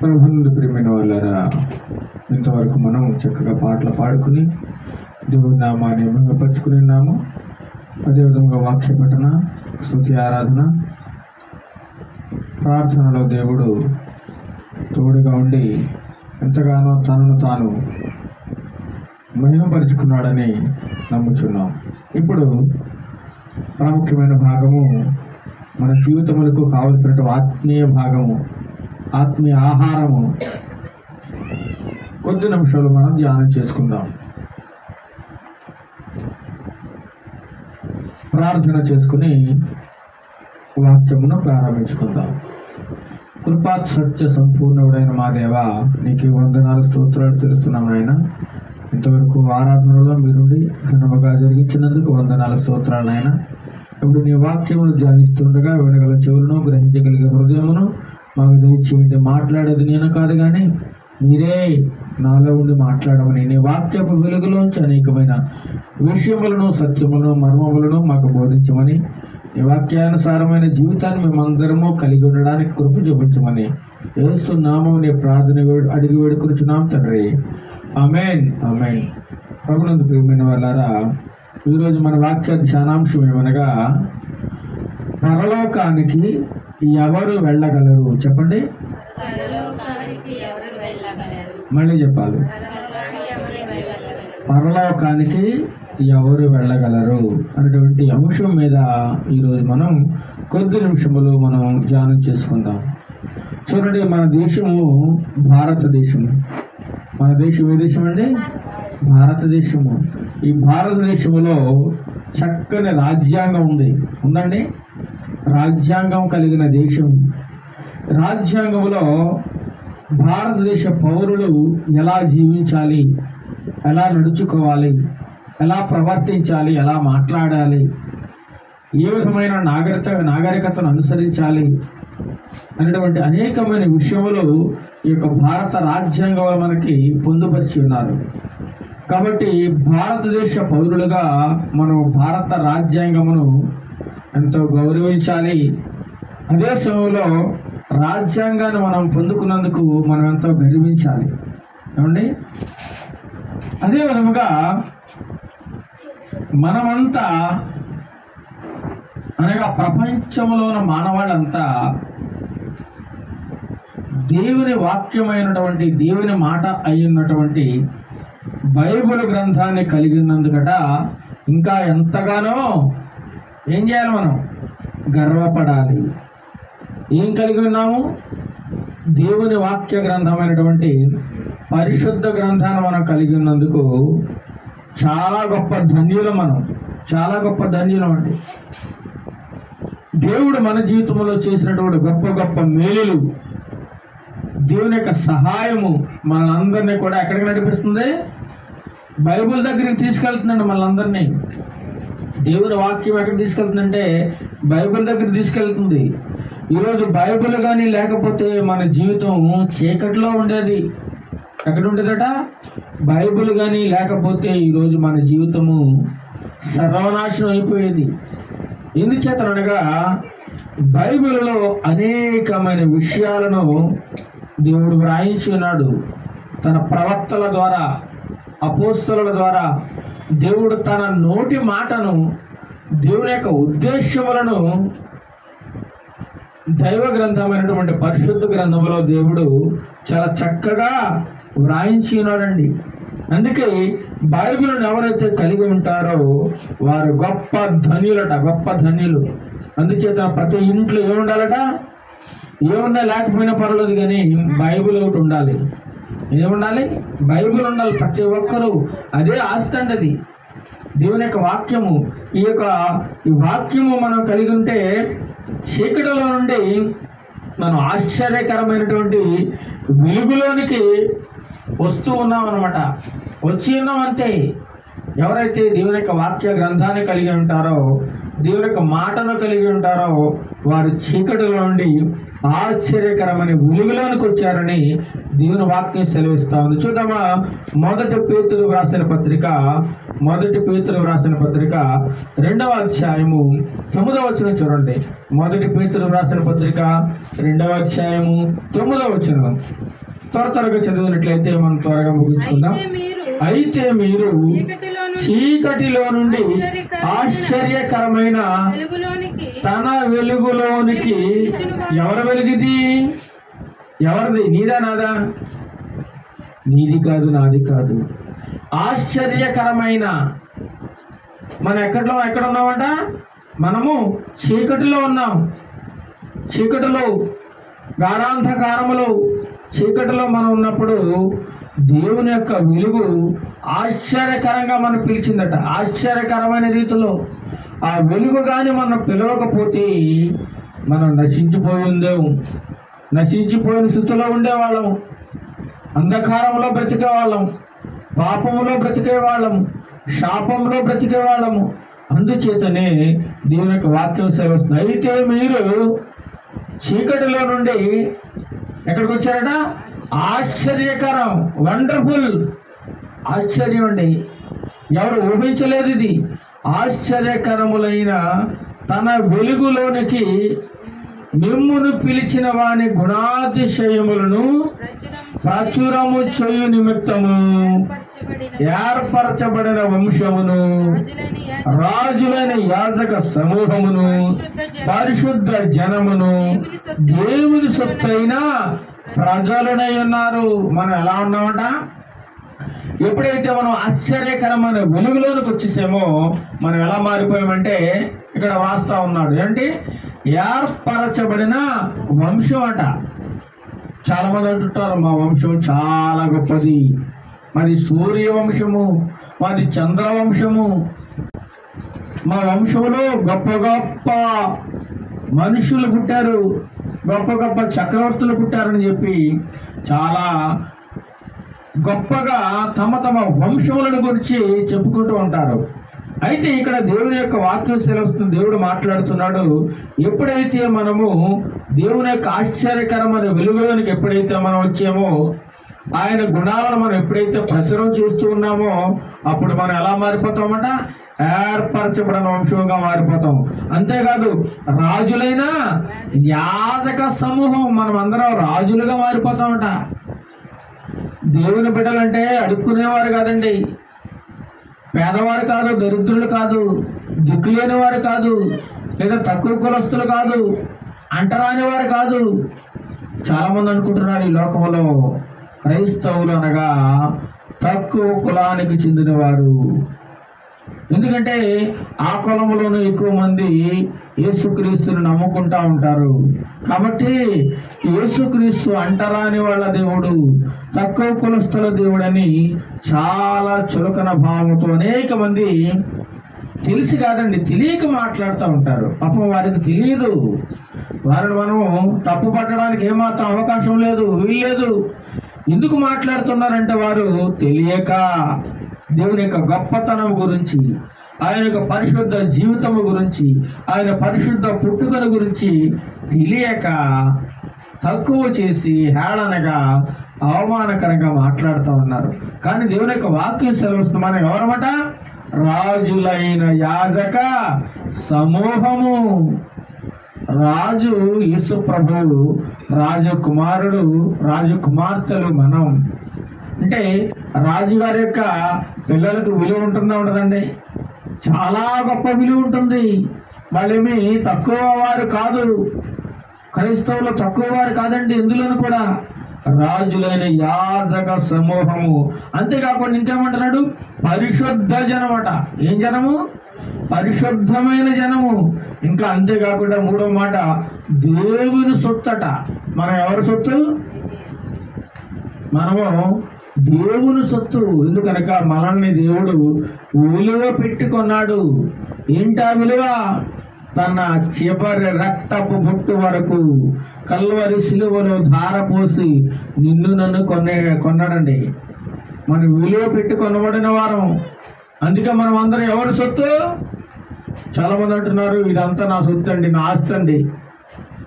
ప్రభువునందు ప్రియమైన వాళ్ళారా, ఇంతవరకు మనం చక్కగా పాటలు పాడుకుని దేవుని నామాన్ని మహిమపరుచుకుని ఉన్నాము. అదేవిధంగా వాక్య పఠన, స్తుతి ఆరాధన, ప్రార్థనలో దేవుడు తోడుగా ఉండి ఎంతగానో తనను తాను మహిమపరుచుకున్నాడని నమ్ముచున్నాం. ఇప్పుడు ప్రాముఖ్యమైన భాగము, మన జీవితములకు కావలసినటువంటి ఆత్మీయ భాగము, ఆత్మీయ ఆహారము కొద్ది నిమిషాలు మనం ధ్యానం చేసుకుందాం. ప్రార్థన చేసుకుని వాక్యమును ప్రారంభించుకుందాం. కృపా సత్య సంపూర్ణుడైన మా దేవ, నీకు వందనాలు స్తోత్రాలు తెలుస్తున్నాం ఆయన. ఇంతవరకు ఆరాధనలో మీరుండి ఘనముగా జరిగించినందుకు వందనాలు స్తోత్రాలు ఆయన. ఇప్పుడు నీ వాక్యమును ధ్యానిస్తుండగా వినగల చెవులను, గ్రహించగలిగే హృదయమును మాకు దయచేయండి. మాట్లాడేది నేను కాదు కానీ మీరే నాలో ఉండి మాట్లాడమని, నీ వాక్యపు వెలుగులోంచి అనేకమైన విషయములను, సత్యములను, మర్మములను మాకు బోధించమని, నీ వాక్యానుసారమైన జీవితాన్ని మేమందరము కలిగి ఉండడానికి కృప చూపించమని యేసు నామమున నీ ప్రార్థన అడిగి వేడుకొనుచున్నాం తండ్రి. ఆమేన్, ఆమేన్. ప్రభునందు ప్రియమైన వాళ్ళారా, ఈరోజు మన వాక్య ధ్యానాంశం ఏమనగా, పరలోకానికి ఎవరు వెళ్ళగలరు? చెప్పండి. మళ్ళీ చెప్పాలి. పరలోకానికి ఎవరు వెళ్ళగలరు అనేటువంటి అంశం మీద ఈరోజు మనం కొద్ది నిమిషములు మనం ధ్యానం చేసుకుందాం. చూడండి, మన దేశము భారతదేశము. మన దేశం ఏ దేశం అండి? భారతదేశము. ఈ భారతదేశంలో చక్కని రాజ్యాంగం ఉందండి. రాజ్యాంగం కలిగిన దేశం. రాజ్యాంగంలో భారతదేశ పౌరులు ఎలా జీవించాలి, ఎలా నడుచుకోవాలి, ఎలా ప్రవర్తించాలి, ఎలా మాట్లాడాలి, ఏ విధమైన నాగరికతను అనుసరించాలి అనేటువంటి అనేకమైన విషయములు ఈ యొక్క భారత రాజ్యాంగంలో మనకి పొందుపరిచి ఉన్నారు. కాబట్టి భారతదేశ పౌరులుగా మనం భారత రాజ్యాంగమును ఎంతో గౌరవించాలి. అదే సమయంలో రాజ్యాంగాన్ని మనం పొందుకున్నందుకు మనం ఎంతో గర్వించాలి. ఏమండి? అదే విధముగా మనమంతా అనగా ప్రపంచంలో ఉన్న మానవాళ్ళంతా దేవుని వాక్యమైనటువంటి, దేవుని మాట అయినటువంటి బైబిల్ గ్రంథాన్ని కలిగి ఉన్నందుకట ఇంకా ఎంతగానో ఏం చేయాలి? మనం గర్వపడాలి. ఏం కలిగి ఉన్నాము? దేవుని వాక్య గ్రంథమైనటువంటి పరిశుద్ధ గ్రంథాన్ని మనం కలిగి ఉన్నందుకు చాలా గొప్ప ధన్యులం. మనం చాలా గొప్ప ధన్యులం అండి. దేవుడు మన జీవితంలో చేసినటువంటి గొప్ప గొప్ప మేలులు, దేవుని యొక్క సహాయము మనందరినీ కూడా ఎక్కడికి నడిపిస్తుంది? బైబిల్ దగ్గరికి తీసుకెళ్తుందండి మనందరినీ. దేవుని వాక్యం ఎక్కడ తీసుకెళ్తుందంటే బైబిల్ దగ్గర తీసుకెళ్తుంది. ఈరోజు బైబిల్ కానీ లేకపోతే మన జీవితం చీకటిలో ఉండేది. ఎక్కడ ఉండేదట? బైబిల్ కానీ లేకపోతే ఈరోజు మన జీవితము సర్వనాశనం అయిపోయేది. ఎందుచేతనగా బైబిల్లో అనేకమైన విషయాలను దేవుడు వ్రాయించి ఉన్నాడు. తన ప్రవక్తల ద్వారా, అపోస్తలుల ద్వారా దేవుడు తన నోటి మాటను, దేవుని యొక్క ఉద్దేశ్యములను దైవ గ్రంథమైనటువంటి పరిశుద్ధ గ్రంథంలో దేవుడు చాలా చక్కగా వ్రాయించి ఉన్నాడండి. అందుకే బైబిల్ని ఎవరైతే కలిగి ఉంటారో వారు గొప్ప ధన్యులట, గొప్ప ధన్యులు. అందుచేత ప్రతి ఇంట్లో ఏముండాలట? ఏమున్నా లేకపోయినా పర్వాలేదు కానీ బైబిల్ ఒకటి ఉండాలి. ఏముండాలి? బైబిల్ ఉండాలి. ప్రతి ఒక్కరూ అదే ఆస్తి అండి. అది దేవుని యొక్క వాక్యము. ఈ వాక్యము మనం కలిగి ఉంటే చీకటిలో నుండి మనం ఆశ్చర్యకరమైనటువంటి వెలుగులోనికి వస్తూ ఉన్నాం అన్నమాట. వచ్చి ఉన్నాం అంతే. ఎవరైతే దేవుని యొక్క వాక్య గ్రంథాన్ని కలిగి ఉంటారో దేవుని యొక్క మాటను కలిగి ఉంటారో వారు చీకటిలో నుండి ఆశ్చర్యకరమైన వెలుగులోనికి వచ్చారని దేవుని వాక్యం సెలవిస్తా ఉంది. చూద్దామా, మొదటి పేతురు వ్రాసిన పత్రిక 2వ అధ్యాయము 9వ వచనం చూడండి. మొదటి పేతురు వ్రాసిన పత్రిక 2వ అధ్యాయము 9వ వచనం త్వరగా చదివినట్లయితే మనం త్వరగా ముగించుకుందాం. అయితే మీరు చీకటిలో నుండి ఆశ్చర్యకరమైన తన వెలుగులోనికి, ఎవరి వెలుగుది? ఎవరిది? నీదా నాదా? నీది కాదు, నాది కాదు. ఆశ్చర్యకరమైన, మనం ఎక్కడ ఉన్నామట? మనము చీకటిలో ఉన్నాం. చీకటిలో, గాఢాంధకారములో, చీకటిలో మనం ఉన్నప్పుడు దేవుని యొక్క వెలుగు ఆశ్చర్యకరంగా మనం పిలిచిందట. ఆశ్చర్యకరమైన రీతిలో ఆ వెలుగు కానీ మనం పిలవకపోతే మనం నశించిపోయిన స్థితిలో ఉండేవాళ్ళము, అంధకారంలో బ్రతికేవాళ్ళం, పాపములో బ్రతికేవాళ్ళము, శాపంలో బ్రతికేవాళ్ళము. అందుచేతనే దేవుని యొక్క వాక్యం సెలవుస్తుంది. అయితే మీరు చీకటిలో నుండి ఎక్కడికి వచ్చారట? ఆశ్చర్యకరం, వండర్ఫుల్, ఆశ్చర్యం అండి. ఎవరు ఊహించలేదు ఇది. ఆశ్చర్యకరములైన తన వెలుగులోనికి మిమ్మును పిలిచిన వాని గుణాతిశయములను ప్రచురము చేయు నిమిత్తము ఏర్పరచబడిన వంశమును, రాజులైన యాజక సమూహమును, పరిశుద్ధ జనమును, దేవుని సొత్తైన ప్రజలనై ఉన్నారు. మనం ఎలా ఉన్నామట? ఎప్పుడైతే మనం ఆశ్చర్యకరమైన వెలుగులోనికి వచ్చేసామో మనం ఎలా మారిపోయామంటే ఇక్కడ వాస్తా ఉన్నాడు. ఏంటి? ఏర్పరచబడిన వంశం అట. చాలా మంది అంటుంటారు మా వంశం చాలా గొప్పది, మాది సూర్య వంశము, మాది చంద్రవంశము, మా వంశంలో గొప్ప గొప్ప మనుషులు పుట్టారు, గొప్ప గొప్ప చక్రవర్తులు పుట్టారని చెప్పి చాలా గొప్పగా తమ వంశములను గురించి చెప్పుకుంటూ ఉంటారు. అయితే ఇక్కడ దేవుని యొక్క వాక్యం సెలవుస్తుంది. దేవుడు మాట్లాడుతున్నాడు. ఎప్పుడైతే మనము దేవుని యొక్క ఆశ్చర్యకరమైన వెలుగులోనికి ఎప్పుడైతే మనం వచ్చామో, ఆయన గుణాలను మనం ఎప్పుడైతే ప్రచురం చేస్తూ ఉన్నామో అప్పుడు మనం ఎలా మారిపోతామట? ఏర్పరచబడిన వంశంగా మారిపోతాం. అంతేకాదు రాజులైన యాజక సమూహం, మనం అందరం రాజులుగా మారిపోతామట. దేవుని బిడ్డలంటే అడుక్కునేవారు కాదండి, పేదవారు కాదు, దరిద్రులు కాదు, దిక్కులేని వారు కాదు, లేదా తక్కువ కులస్తులు కాదు, అంటరాని వారు కాదు. చాలా మంది అనుకుంటున్నారు ఈ లోకంలో క్రైస్తవులు అనగా తక్కువ కులానికి చెందినవారు. ఎందుకంటే ఆ కులంలోనూ ఎక్కువ మంది యేసుక్రీస్తుని నమ్ముకుంటా ఉంటారు. కాబట్టి యేసుక్రీస్తు అంటరాని వాళ్ళ దేవుడు, తక్కువ కులస్తుల దేవుడని చాలా చులకన భావంతో అనేక మంది తెలిసి కాదండి తెలియక మాట్లాడుతూ ఉంటారు. పాపం వారికి తెలియదు. వారిని మనం తప్పు పట్టడానికి ఏమాత్రం అవకాశం లేదు, వీల్లేదు. ఎందుకు మాట్లాడుతున్నారంటే వారు తెలియక దేవుని యొక్క గొప్పతనం గురించి, ఆయన యొక్క పరిశుద్ధ జీవితము గురించి, ఆయన పరిశుద్ధ పుట్టుకల గురించి తెలియక తక్కువ చేసి హేళనగా అవమానకరంగా మాట్లాడుతూ ఉన్నారు. కానీ దేవుని యొక్క వాక్యం సెలవుస్తుంది. మనం ఎవరమాట? రాజులైన యాజక సమూహము. రాజు యేసు ప్రభువు, రాజకుమారుడు, రాజకుమార్తెలు మనం. అంటే రాజుగారి యొక్క పిల్లలకు విలువ ఉంటుందా ఉండదండి? చాలా గొప్ప విలువ ఉంటుంది. వాళ్ళేమి తక్కువ వారు కాదు, క్రైస్తవులు తక్కువ వారు కాదండి. ఇందులోను కూడా రాజులైన యాజక సమూహము. అంతేకాకుండా ఇంకేమంటున్నాడు? పరిశుద్ధ జనమట. ఏం జనము? పరిశుద్ధమైన జనము. ఇంకా అంతేకాకుండా మూడో మాట దేవుని సొత్తట. మనం ఎవరి సొత్తు? మనము దేవుని సొత్తు. ఎందుకనక మనల్ని దేవుడు విలువ పెట్టుకున్నాడు. ఏంటా విలువ? తన చివరి రక్తపు బొట్టు వరకు కల్వరి సిలువలో ధార పోసి నిన్ను నన్ను కొన్నాడండి. మనం విలువ పెట్టి కొనబడిన వారం. అందుకే మనం అందరం ఎవరి సొత్తు? చాలా మంది అంటున్నారు ఇదంతా నా సొత్తు అండి, నా ఆస్తి అండి.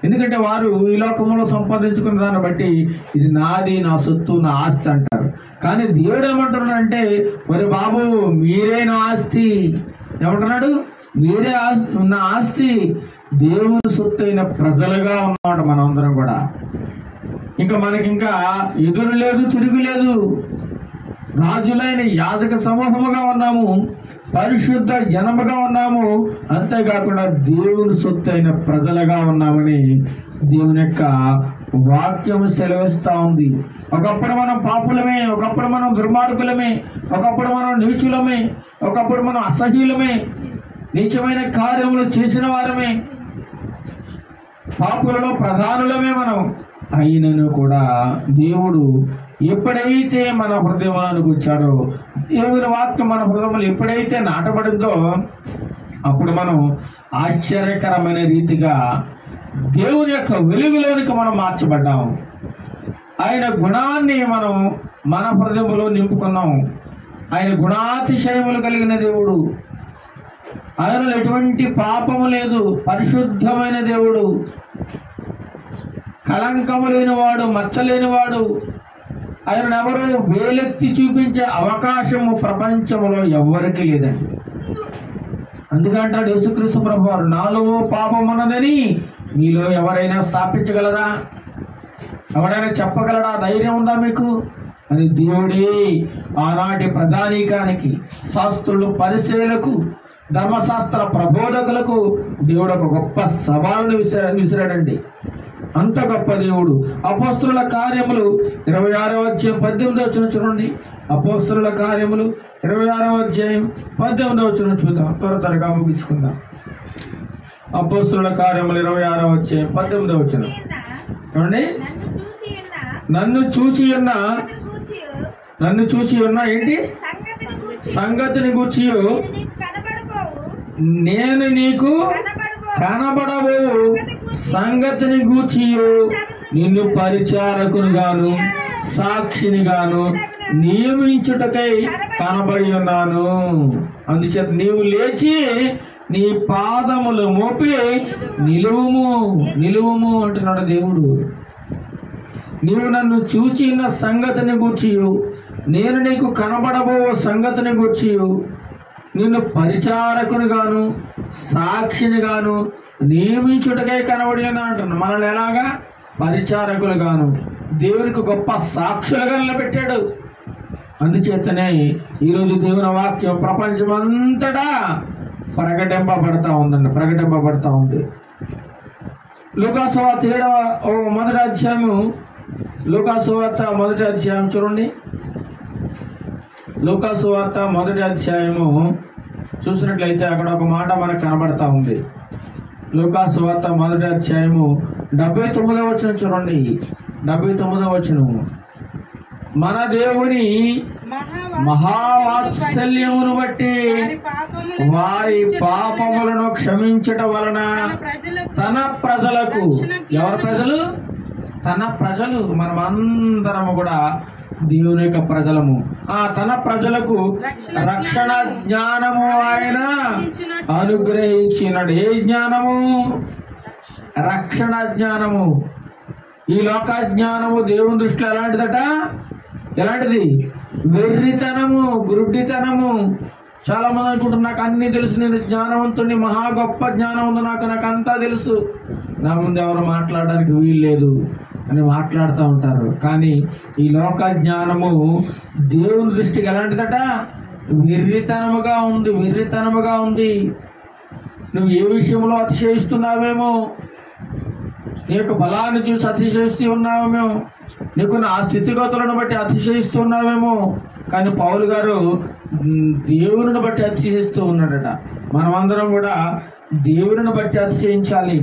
ఎందుకంటే వారు ఈ లోకంలో సంపాదించుకున్న దాన్ని బట్టి ఇది నాది, నా సొత్తు, నా ఆస్తి అంటారు. కానీ దేవుడు ఏమంటున్నాడంటే, మరి బాబు మీరే నా ఆస్తి. ఏమంటున్నాడు? మీరే నా ఆస్తి. దేవుని సొత్తు అయిన ప్రజలుగా ఉన్నాడు మనందరం కూడా. ఇంకా మనకి ఇంకా ఎదురు లేదు, తిరుగు లేదు. రాజులైన యాజక సమూహముగా ఉన్నాము, పరిశుద్ధ జనముగా ఉన్నాము. అంతేకాకుండా దేవుని సొత్తు అయిన ప్రజలుగా ఉన్నామని దేవుని యొక్క వాక్యం సెలవిస్తా ఉంది. ఒకప్పుడు మనం పాపులమే, ఒకప్పుడు మనం దుర్మార్గులమే, ఒకప్పుడు మనం నీచులమే, ఒకప్పుడు మనం అసహ్యులమే, నీచమైన కార్యములు చేసిన వారమే, పాపులలో ప్రధానులమే మనం. అయినను కూడా దేవుడు ఎప్పుడైతే మన హృదయానికి వచ్చాడో, దేవుని వాక్యం మన హృదయంలో ఎప్పుడైతే నాటబడిందో, అప్పుడు మనం ఆశ్చర్యకరమైన రీతిగా దేవుని యొక్క వెలుగులోనికి మనం మార్చబడ్డాం. ఆయన గుణాన్ని మనం మన హృదయంలో నింపుకున్నాం. ఆయన గుణాతిశయములు కలిగిన దేవుడు. ఆయనలో ఎటువంటి పాపము లేదు, పరిశుద్ధమైన దేవుడు, కళంకము లేనివాడు, మచ్చలేనివాడు. ఆయన ఎవరు వేలెత్తి చూపించే అవకాశము ప్రపంచంలో ఎవ్వరికీ లేదండి. అందుకంటాడు యేసుక్రీస్తు ప్రభువారు, నాలో పాపం ఉన్నదని మీలో ఎవరైనా స్థాపించగలరా? ఎవరైనా చెప్పగలరా? ధైర్యం ఉందా మీకు? అని దేవుడే ఆనాటి ప్రధానికానికి, శాస్త్రులు, పరిశీలకు, ధర్మశాస్త్ర ప్రబోధకులకు దేవుడు ఒక గొప్ప సవాలును విసిరాడండి. అంత గొప్ప దేవుడు. అపోస్తలుల కార్యములు 26వ అధ్యాయం 18వ వచనం చూడండి. అపోస్తలుల కార్యములు 26వ అధ్యాయం 18వ వచనం చూద్దాం, త్వరగా ముగించుకుందాం. అపోస్తలుల కార్యములు 26వ అధ్యాయం 18వ వచనం చూడండి. నన్ను చూచి ఉన్న ఏంటి సంగతిని గూర్చి నేను నీకు కనబడవు సంగతిని గూర్చి నిన్ను పరిచారకుని గాను సాక్షిని గాను నియమించుటకై కనబడి ఉన్నాను. అందుచేత నీవు లేచి నీ పాదములు మోపి నిలువుము అంటున్నాడు దేవుడు. నీవు నన్ను చూచి ఉన్న సంగతిని గూర్చి, నేను నీకు కనబడబో సంగతిని గూర్చి, నిన్ను పరిచారకుని గాను సాక్షిని గాను నియమించుటకై కనబడి అంటున్నాడు. మనల్ని ఎలాగా? పరిచారకులు గాను, దేవునికి గొప్ప సాక్షులుగా నిలబెట్టాడు. అందుచేతనే ఈరోజు దేవుని వాక్యం ప్రపంచమంతటా ప్రకటింపబడతా ఉంది. లూకాసు సువార్త 7వ అధ్యాయము, లూకాసు సువార్త 1వ అధ్యాయం చూడండి. లూకాసు సువార్త 1వ అధ్యాయము చూసినట్లయితే అక్కడ ఒక మాట మనకు కనబడతా ఉంది. లూకాసు సువార్త 1వ అధ్యాయము 79వ వచనం చూడండి. 79వ వచనం, మన దేవుని మహావాత్సల్యమును బట్టి వారి పాపములను క్షమించటం వలన తన ప్రజలకు, ఎవరి ప్రజలు? తన ప్రజలు, మనమందరము కూడా దేవుని యొక్క ప్రజలము. తన ప్రజలకు రక్షణ జ్ఞానము ఆయన అనుగ్రహించినాడు. ఏ జ్ఞానము? రక్షణ జ్ఞానము. ఈ లోక జ్ఞానము దేవుని దృష్టిలో ఎలాంటిది? వెర్రితనము, గురుడితనము. చాలా మంది అనుకుంటారు నాకు అన్ని తెలుసు, నేను జ్ఞానవంతుడిని, మహా గొప్ప జ్ఞానం ఉంది నాకు అంతా తెలుసు, నా ముందు ఎవరు మాట్లాడడానికి వీలు లేదు అని మాట్లాడుతూ ఉంటారు. కానీ ఈ లోక జ్ఞానము దేవుని దృష్టికి ఎలాంటిదట? వెర్రితనముగా ఉంది. నువ్వు ఏ విషయంలో అతిశయిస్తున్నావేమో, నీ యొక్క బలాన్ని చూసి అతిశయిస్తూ ఉన్నావేమో, నీకు నా స్థితిగతులను బట్టి అతిశయిస్తున్నావేమో. కానీ పౌలు గారు దేవుని బట్టి అతిశయిస్తూ ఉన్నాడట. మనమందరం కూడా దేవుని బట్టి అతిశయించాలి.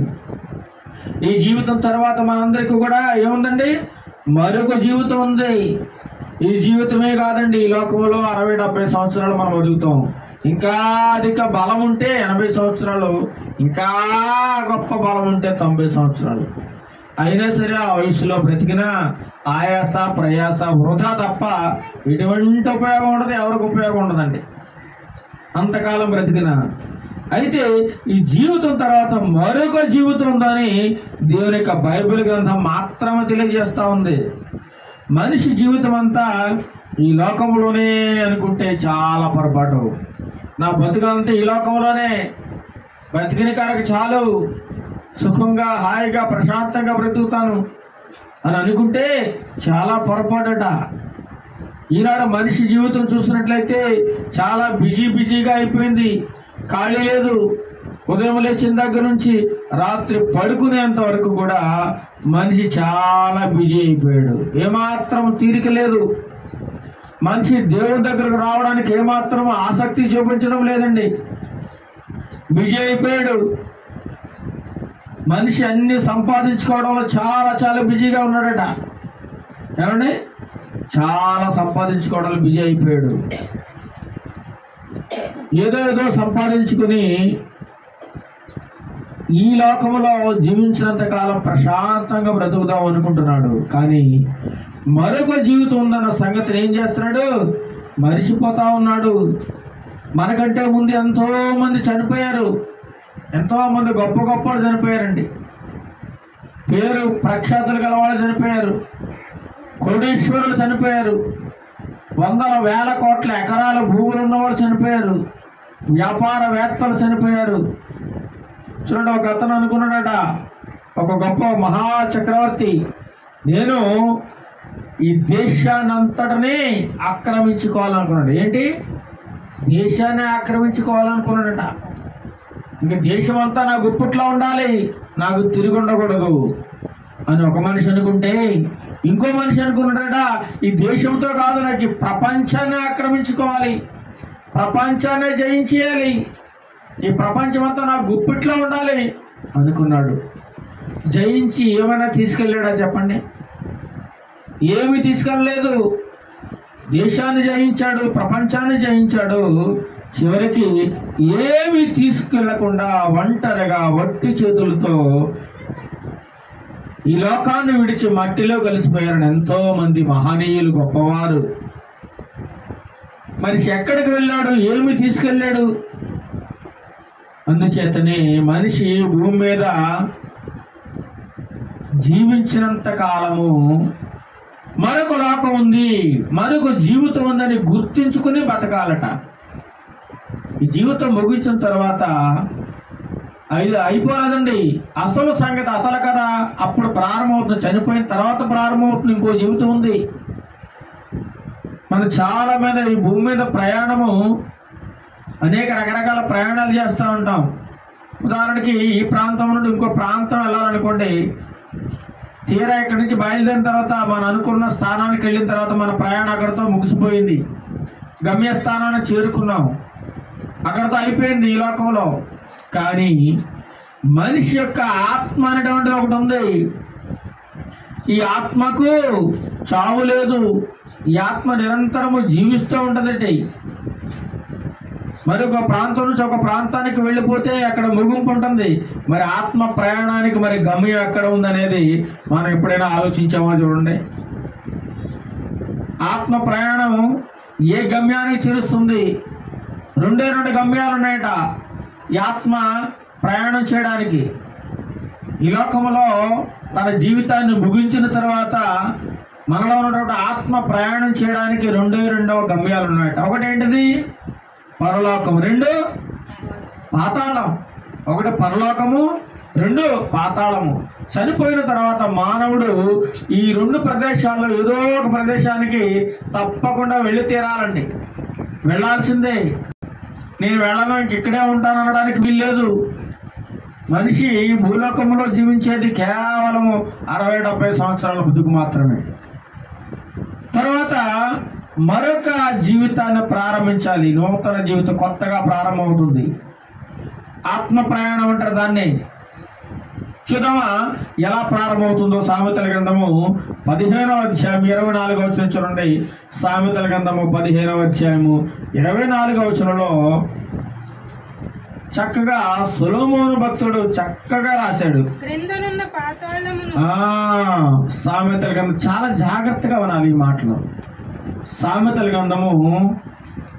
ఈ జీవితం తర్వాత మనందరికీ కూడా ఏముందండి? మరొక జీవితం ఉంది. ఈ జీవితమే కాదండి, ఈ లోకంలో 60-70 సంవత్సరాలు మనం బతుకుతాం. ఇంకా అధిక బలం ఉంటే 80 సంవత్సరాలు, ఇంకా గొప్ప బలం ఉంటే 90 సంవత్సరాలు. అయినా సరే ఆ వయసులో బ్రతికినా ఆయాస, ప్రయాస, వృధా తప్ప ఎటువంటి ఉపయోగం ఉండదు, ఎవరికి ఉపయోగం ఉండదండి. అంతకాలం బ్రతికినా అయితే ఈ జీవితం తర్వాత మరొక జీవితం ఉందని దేవుని యొక్క బైబిల్ గ్రంథం మాత్రమే తెలియజేస్తా ఉంది. మనిషి జీవితం అంతా ఈ లోకంలోనే అనుకుంటే చాలా పొరపాటు. నా బతుకంతా ఈ లోకంలోనే, బతికిన కాడకి చాలు, సుఖంగా హాయిగా ప్రశాంతంగా బ్రతుకుతాను అని అనుకుంటే చాలా పొరపాటట. ఈనాడు మనిషి జీవితం చూసినట్లయితే చాలా బిజీగా అయిపోయింది. ఖాళీ లేదు. ఉదయం లేచిన దగ్గర నుంచి రాత్రి పడుకునేంత వరకు కూడా మనిషి చాలా బిజీ అయిపోయాడు. ఏమాత్రం తీరిక లేదు. మనిషి దేవుని దగ్గరకు రావడానికి ఏమాత్రం ఆసక్తి చూపించడం లేదండి. బిజీ అయిపోయాడు. మనిషి అన్ని సంపాదించుకోవడంలో చాలా బిజీగా ఉన్నాడట. ఏమండి, చాలా సంపాదించుకోవడంలో బిజీ అయిపోయాడు. ఏదో సంపాదించుకుని ఈ లోకంలో జీవించినంత కాలం ప్రశాంతంగా బ్రతుకుదాం అనుకుంటున్నాడు. కానీ మరొక జీవితం ఉందన్న సంగతిని ఏం చేస్తున్నాడు? మరిచిపోతా ఉన్నాడు. మనకంటే ముందు ఎంతో మంది చనిపోయారు. ఎంతో మంది గొప్ప చనిపోయారండి. పేరు ప్రఖ్యాతులు గల వాళ్ళు చనిపోయారు. కోటీశ్వరులు చనిపోయారు. వందల వేల కోట్ల ఎకరాల భూములు ఉన్నవాళ్ళు చనిపోయారు. వ్యాపారవేత్తలు చనిపోయారు. చూడండి, ఒక అతను అనుకున్నాడట, ఒక గొప్ప మహా చక్రవర్తి, నేను ఈ దేశాన్నంతటినీ ఆక్రమించుకోవాలనుకున్నాడు. ఏంటి? దేశాన్ని ఆక్రమించుకోవాలనుకున్నాడట. ఇంక దేశం అంతా నా గుప్పట్లో ఉండాలి, నాకు తిరిగి ఉండకూడదు అని ఒక మనిషి అనుకుంటే, ఇంకో మనిషి అనుకున్నాడట, ఈ దేశంతో కాదు, నాకు ఈ ప్రపంచాన్ని ఆక్రమించుకోవాలి, ప్రపంచాన్ని జయించేయాలి, ఈ ప్రపంచం అంతా నా గుప్పిట్లో ఉండాలి అనుకున్నాడు. జయించి ఏమైనా తీసుకెళ్ళాడా చెప్పండి? ఏమీ తీసుకెళ్ళలేదు. దేశాన్ని జయించాడు, ప్రపంచాన్ని జయించాడు. చివరికి ఏమీ తీసుకెళ్లకుండా ఒంటరిగా వట్టి చేతులతో ఈ లోకాన్ని విడిచి మట్టిలో కలిసిపోయారని ఎంతో మంది మహనీయులు, గొప్పవారు. మనిషి ఎక్కడికి వెళ్ళాడు? ఏమి తీసుకెళ్ళాడు? అందుచేతనే మనిషి భూమి మీద జీవించినంత కాలము మరొక లోకం ఉంది, మరొక జీవితం ఉందని గుర్తించుకుని బతకాలట. ఈ జీవితం ముగించిన తర్వాత అయిపోలేదండి. అసలు సంగతి అసలు కదా అప్పుడు ప్రారంభమవుతుంది. చనిపోయిన తర్వాత ప్రారంభమవుతుంది. ఇంకో జీవితం ఉంది. మనం చాలా మీద ఈ భూమి మీద ప్రయాణము అనేక రకరకాల ప్రయాణాలు చేస్తూ ఉంటాం. ఉదాహరణకి ఈ ప్రాంతం నుండి ఇంకో ప్రాంతం వెళ్ళాలనుకోండి. తీరా ఇక్కడి నుంచి బయలుదేరిన తర్వాత మనం అనుకున్న స్థానానికి వెళ్ళిన తర్వాత మన ప్రయాణం అక్కడితో ముగిసిపోయింది. గమ్యస్థానాన్ని చేరుకున్నాం, అక్కడితో అయిపోయింది ఈ లోకంలో. కానీ మనిషి యొక్క ఆత్మ అనేటువంటిది ఒకటి ఉంది. ఈ ఆత్మకు చావు లేదు. ఈ ఆత్మ నిరంతరము జీవిస్తూ ఉంటుందండి. మరొక ప్రాంతం నుంచి ఒక ప్రాంతానికి వెళ్ళిపోతే అక్కడ ముగింపు ఉంటుంది. మరి ఆత్మ ప్రయాణానికి మరి గమ్యం ఎక్కడ ఉందనేది మనం ఎప్పుడైనా ఆలోచించామా? చూడండి, ఆత్మ ప్రయాణం ఏ గమ్యానికి చేరుస్తుంది? రెండే రెండు గమ్యాలు ఉన్నాయట ఈ ఆత్మ ప్రయాణం చేయడానికి. ఈ లోకంలో తన జీవితాన్ని ముగించిన తర్వాత మనలో ఉన్నటువంటి ఆత్మ ప్రయాణం చేయడానికి రెండవ గమ్యాలు ఉన్నాయట. ఒకటేంటిది? పరలోకం. రెండు పాతాళం. ఒకటి పరలోకము, రెండు పాతాళము. చనిపోయిన తర్వాత మానవుడు ఈ రెండు ప్రదేశాల్లో ఏదో ఒక ప్రదేశానికి తప్పకుండా వెళ్ళి తీరాలండి. వెళ్ళాల్సిందే. నేను వెళ్ళను, ఇంక ఇక్కడే ఉంటాను అనడానికి వీల్లేదు. మనిషి భూలోకంలో జీవించేది కేవలము 60-70 సంవత్సరాల బతుకు మాత్రమే. తర్వాత మరొక జీవితాన్ని ప్రారంభించాలి. నూతన జీవితం కొత్తగా ప్రారంభమవుతుంది. ఆత్మ ప్రయాణం అంటారు దాన్ని. చూద్దామా ఎలా ప్రారంభమవుతుందో? సామెతల గ్రంథము 15వ అధ్యాయం 24వ వచనం చూడండి. సామెతల గ్రంథము 15వ అధ్యాయము 24వ వచనంలో చక్కగా సొలొమోను భక్తుడు చక్కగా రాశాడు. సామెతల గ్రంథం చాలా జాగ్రత్తగా వినాలి ఈ మాటలు. సామెతల గ్రంథము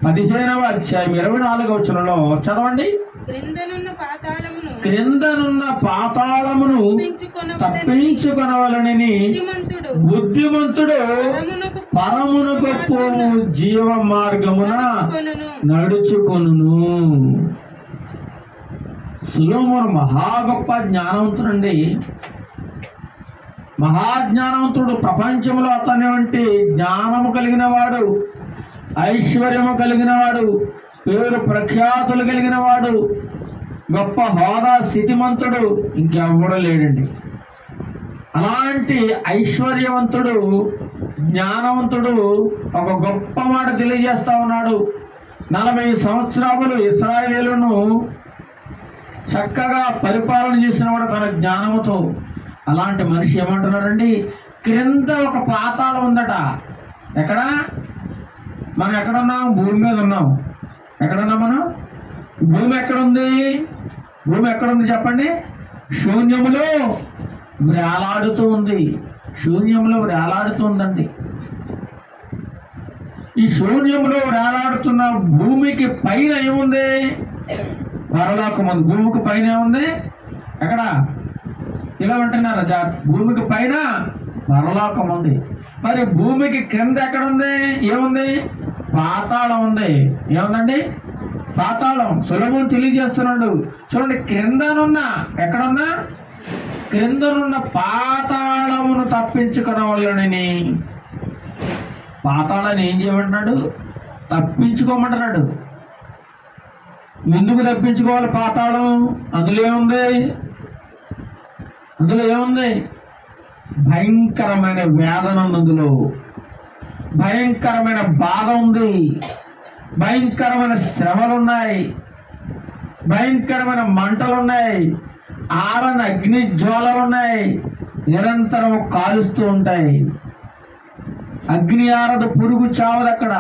15వ అధ్యాయం 24వ వచనంలో చదవండి. క్రిందనున్న పాతాళమును తప్పించుకొనవలనని బుద్ధిమంతుడు పరమునకు పోవు జీవ మార్గమున నడుచుకొనును. సొలొమోను మహా గొప్ప జ్ఞానవంతుడండి. మహాజ్ఞానవంతుడు. ప్రపంచంలో అతని వంటి జ్ఞానము కలిగిన వాడు, ఐశ్వర్యము కలిగిన వాడు, పేరు ప్రఖ్యాతులు కలిగిన వాడు, గొప్ప హోదా స్థితిమంతుడు ఇంకెవ్వడూ లేడండి. అలాంటి ఐశ్వర్యవంతుడు, జ్ఞానవంతుడు ఒక గొప్ప మాట తెలియజేస్తా ఉన్నాడు. 40 సంవత్సరాలు ఇశ్రాయేలును చక్కగా పరిపాలన చేసిన వాడు తన జ్ఞానముతో. అలాంటి మనిషి ఏమంటున్నారండి, క్రింద ఒక పాతాళం ఉందట. ఎక్కడ? మనం ఎక్కడున్నాం? భూమి మీద ఉన్నాం. ఎక్కడున్నాం మనం? భూమి ఎక్కడుంది? భూమి ఎక్కడుంది చెప్పండి? శూన్యములో వేలాడుతూ ఉంది. శూన్యంలో వేలాడుతూ ఉందండి. ఈ శూన్యంలో వేలాడుతున్న భూమికి పైన ఏముంది? పరలోకం ఉంది. భూమికి పైన ఏముంది? ఎక్కడ? ఇలా అంటున్నారు, భూమికి పైన పరలోకం ఉంది. మరి భూమికి క్రింద ఎక్కడుంది? ఏముంది? పాతాళం ఉంది. ఏముందండి? పాతాళం. సొలొమోను తెలియజేస్తున్నాడు. చూడండి, క్రిందనున్న, ఎక్కడున్నా? క్రిందనున్న పాతాళమును తప్పించుకునవలనని. పాతాళాన్ని ఏం చేయమంటున్నాడు? తప్పించుకోమంటున్నాడు. ఎందుకు తప్పించుకోవాలి పాతాళం? అందులో ఏముంది? అందులో ఏముంది? భయంకరమైన వేదన ఉంది. అందులో భయంకరమైన బాధ ఉంది. భయంకరమైన శ్రమలున్నాయి. భయంకరమైన మంటలున్నాయి. ఆరని అగ్ని జ్వాలలున్నాయి. నిరంతరం కాలుస్తూ ఉంటాయి. అగ్ని ఆరదు, పురుగు చావదు. అక్కడ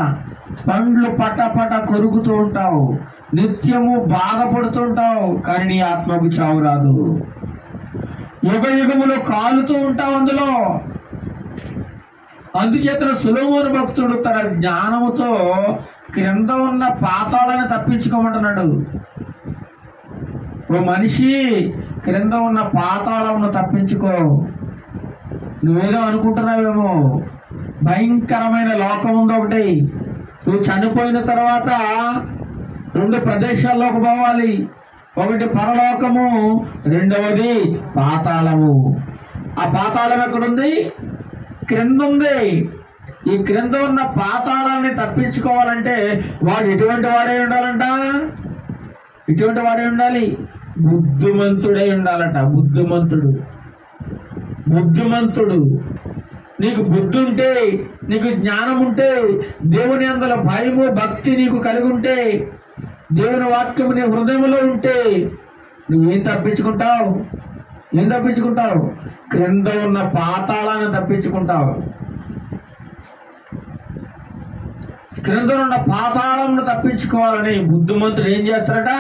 పండ్లు పటపట కొరుకుతూ ఉంటావు. నిత్యము బాధపడుతుంటావు. కానీ నీ ఆత్మకు చావు రాదు. యుగ యుగములో కాలుతూ ఉంటావు అందులో. అందుచేత సొలొమోను భక్తుడు తన జ్ఞానముతో క్రింద ఉన్న పాతాళాన్ని తప్పించుకోమంటున్నాడు. ఓ మనిషి, క్రింద ఉన్న పాతాళమును తప్పించుకో. నువ్వేదో అనుకుంటున్నావేమో, భయంకరమైన లోకం ఉంది ఒకటి. నువ్వు చనిపోయిన తర్వాత 2 ప్రదేశాల్లోకి పోవాలి. ఒకటి పరలోకము, రెండవది పాతాళము. ఆ పాతాళం ఎక్కడుంది? క్రింద ఉంది. ఈ క్రింద ఉన్న పాతాళాన్ని తప్పించుకోవాలంటే వాడు ఎటువంటి వాడే ఉండాలంట? ఎటువంటి వాడే ఉండాలి? బుద్ధిమంతుడై ఉండాలంట. బుద్ధిమంతుడు. బుద్ధిమంతుడు. నీకు బుద్ధి ఉంటే, నీకు జ్ఞానం ఉంటే, దేవుని అందుల భయము భక్తి నీకు కలిగి ఉంటే, దేవుని వాక్యము నీ హృదయంలో ఉంటే నువ్వేం తప్పించుకుంటావు? ఏం తప్పించుకుంటావు? క్రింద ఉన్న పాతాళాన్ని తప్పించుకుంటావు. క్రింద ఉన్న పాతాళంను తప్పించుకోవాలని బుద్ధిమంతుడు ఏం చేస్తాడట?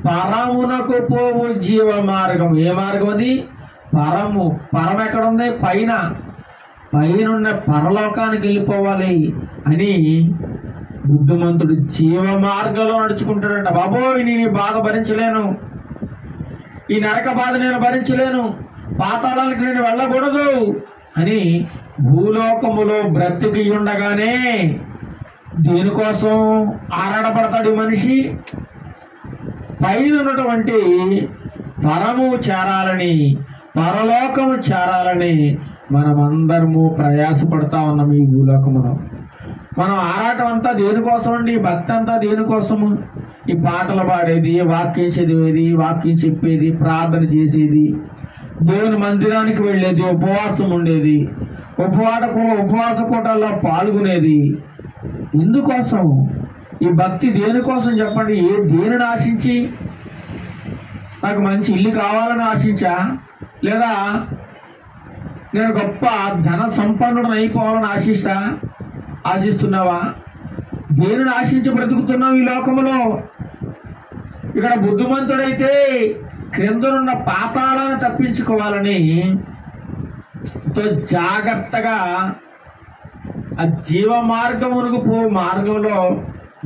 పరమునకు పోవు జీవ మార్గం. ఏ మార్గం అది? పరము. పరం ఎక్కడుంది? పైన. పైనున్న పరలోకానికి వెళ్ళిపోవాలి అని బుద్ధిమంతుడు జీవ మార్గంలో నడుచుకుంటాడంట. బాబోయ్, నేను ఈ బాధ భరించలేను, ఈ నరక బాధ నేను భరించలేను, పాతాళానికి నేను వెళ్ళకూడదు అని భూలోకములో బ్రతికి ఉండగానే దేనికోసం ఆరాటపడతాడు ఈ మనిషి? పైన ఉన్నటువంటి పరము చేరాలని, పరలోకము చేరాలని మనమందరము ప్రయాసపడతా ఉన్నాం. ఈ భూలోకములో మనం ఆరాటం అంతా దేనికోసం అండి? భక్తి అంతా దేనికోసము? ఈ పాటలు పాడేది, వాక్యం చదివేది, వాక్యం చెప్పేది, ప్రార్థన చేసేది, దేవుని మందిరానికి వెళ్ళేది, ఉపవాసం ఉండేది, ఉపవాస కూటాల్లో పాల్గొనేది. ఎందుకోసం ఈ భక్తి? దేనికోసం చెప్పండి? దేనిని ఆశించి? నాకు మంచి ఇల్లు కావాలని ఆశించా? లేదా నేను గొప్ప ధన సంపన్నుడిని అయిపోవాలని ఆశిస్తున్నావా? దేనిని ఆశించి బ్రతుకుతున్నావు ఈ లోకములో? ఇక్కడ బుద్ధిమంతుడైతే క్రిందనున్న పాతాళాన్ని తప్పించుకోవాలని జాగ్రత్తగా ఆ జీవ మార్గమునకు మార్గంలో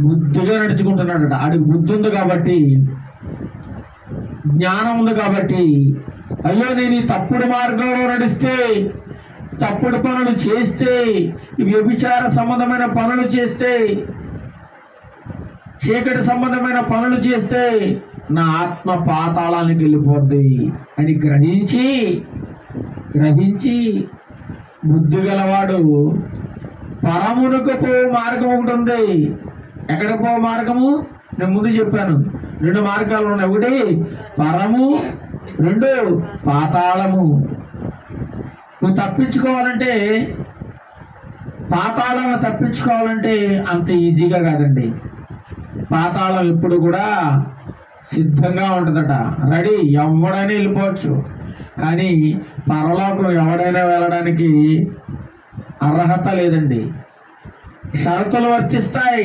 బుద్ధిగా నడుచుకుంటున్నాడట. ఆడికి బుద్ధి ఉంది కాబట్టి జ్ఞానం ఉంది కాబట్టి, అయ్యో నేను ఈ తప్పుడు మార్గంలో నడిస్తే, తప్పుడు పనులు చేస్తే, వ్యభిచార సంబంధమైన పనులు చేస్తే, చీకటి సంబంధమైన పనులు చేస్తే నా ఆత్మ పాతాళానికి వెళ్ళిపోద్ది అని గ్రహించి బుద్ధి గలవాడు పరమునకు పో మార్గం ఒకటి ఉంది. ఎక్కడ పో మార్గము? నేను ముందు చెప్పాను, 2 మార్గాలు ఉన్నాయి. ఒకటి పరము, 2 పాతాళము. నువ్వు తప్పించుకోవాలంటే, పాతాళాన్ని తప్పించుకోవాలంటే అంత ఈజీగా కాదండి. పాతాళం ఎప్పుడు కూడా సిద్ధంగా ఉంటుందట, రెడీ, ఎవడైనా వెళ్ళిపోవచ్చు. కానీ పరలోకం ఎవడైనా వెళ్ళడానికి అర్హత లేదండి. షరతులు వర్తిస్తాయి.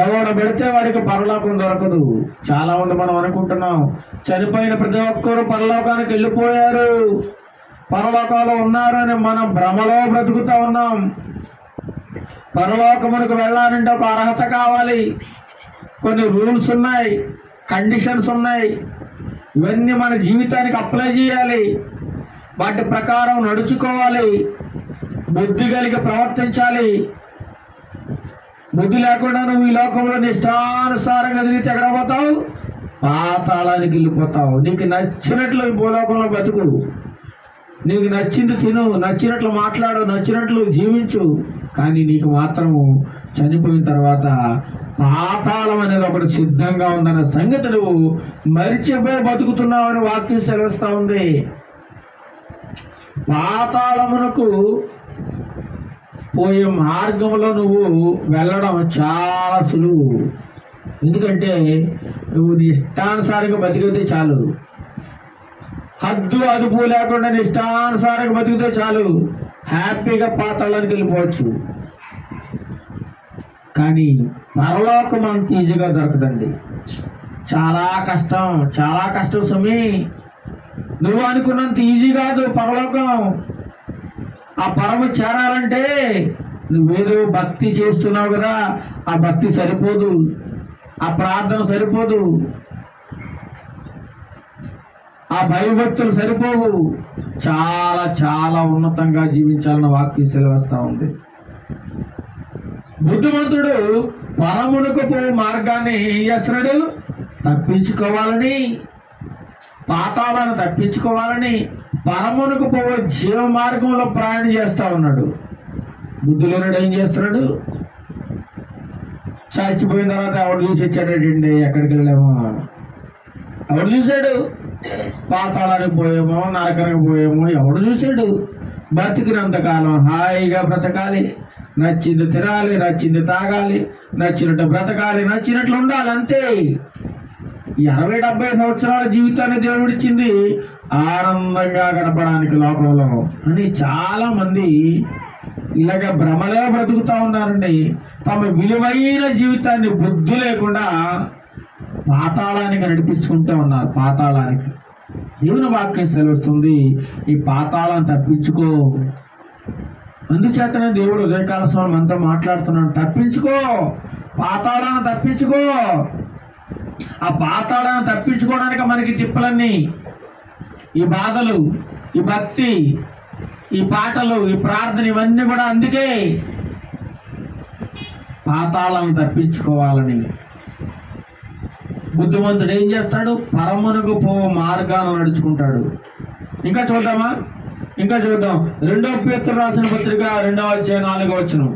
ఎవడు పడితే వాడికి పరలోకం దొరకదు. చాలా మంది మనం అనుకుంటున్నాం చనిపోయిన ప్రతి ఒక్కరూ పరలోకానికి వెళ్ళిపోయారు, పరలోకంలో ఉన్నారు అని మనం భ్రమలో బ్రతుకుతా ఉన్నాం. పరలోకమునకు వెళ్ళాలంటే ఒక అర్హత కావాలి, కొన్ని రూల్స్ ఉన్నాయి, కండిషన్స్ ఉన్నాయి. ఇవన్నీ మన జీవితానికి అప్లై చేయాలి, వాటి ప్రకారం నడుచుకోవాలి, బుద్ధి కలిగి ప్రవర్తించాలి. బుద్ధి లేకుండా నువ్వు ఈ లోకంలో నిష్టానుసారంగా తిరిగితే ఎక్కడ పోతావు? పాతాళానికి వెళ్ళిపోతావు. నీకు నచ్చినట్లు ఈ భూలోకంలో బతుకు, నీకు నచ్చింది తిను, నచ్చినట్లు మాట్లాడు, నచ్చినట్లు జీవించు. కానీ నీకు మాత్రము చనిపోయిన తర్వాత పాతాళం అనేది ఒకటి సిద్ధంగా ఉందన్న సంగతి నువ్వు మరిచిపోయి బతుకుతున్నావు అని వాక్యం సెలవిస్తా ఉంది. పాతాళమునకు పోయే మార్గంలో నువ్వు వెళ్ళడం చాలా సులువు. ఎందుకంటే నువ్వు నీ ఇష్టానుసారంగా బతికితే చాలు, హద్దు అదుపు లేకుండా నీ ఇష్టానుసారంగా బతికితే చాలు, హ్యాపీగా పాతాళానికి వెళ్ళిపోవచ్చు. కానీ పరలోకం అంత ఈజీగా దొరకదండి. చాలా కష్టం సుమి. నువ్వు అనుకున్నంత ఈజీ కాదు పరలోకం. ఆ పరము చేరాలంటే నువ్వేదో భక్తి చేస్తున్నావు కదా, ఆ భక్తి సరిపోదు, ఆ ప్రార్థన సరిపోదు, ఆ భయభక్తులు సరిపోవు. చాలా చాలా ఉన్నతంగా జీవించాలన్న వాక్యం సెలవిస్తా ఉంది. బుద్ధిమంతుడు పరమునకు పో మార్గాన్ని ఏం చేస్తున్నాడు? తప్పించుకోవాలని, పాతాళాన్ని తప్పించుకోవాలని పరమునకు పోయే జీవ మార్గంలో ప్రయాణం చేస్తా ఉన్నాడు. బుద్ధిలోనుడు ఏం చేస్తున్నాడు? చచ్చిపోయిన తర్వాత ఎవడు చూసి వచ్చాడండి, ఎక్కడికి వెళ్ళామో ఎవడు చూశాడు? పాతాళానికి పోయేమో, నరకానికి పోయేమో ఎవడు చూశాడు? బతికినంతకాలం హాయిగా బ్రతకాలి, నచ్చింది తినాలి, నచ్చింది తాగాలి, నచ్చినట్టు బ్రతకాలి, నచ్చినట్లు ఉండాలి, అంతే. 60-70 సంవత్సరాల జీవితాన్ని దేవుడిచ్చింది ఆనందంగా గడపడానికి లోకంలో అని చాలా మంది ఇలాగ భ్రమలే బ్రతుకుతా ఉన్నారండి. తమ విలువైన జీవితాన్ని బుద్ధి లేకుండా పాతాళానికి నడిపించుకుంటూ ఉన్నారు. పాతాళానికి దేవుని వాక్యం సెలవుస్తుంది, ఈ పాతాళాన్ని తప్పించుకో. అందుచేతనే దేవుడు ఉదయకాల సమయం మనతో మాట్లాడుతున్నాడు, తప్పించుకో, పాతాళాన్ని తప్పించుకో. ఆ పాతాళాన్ని తప్పించుకోవడానికి మనకి తిప్పలన్నీ, ఈ బాధలు, ఈ భక్తి, ఈ పాటలు, ఈ ప్రార్థన, ఇవన్నీ కూడా అందుకే పాతాళాన్ని తప్పించుకోవాలని. బుద్ధిమంతుడు ఏం చేస్తాడు? పరమునకు పో మార్గాన్ని నడుచుకుంటాడు. ఇంకా చూద్దాం. 2 పేతురు రాసిన పత్రిక 2వ అధ్యాయం 4వ వచనం.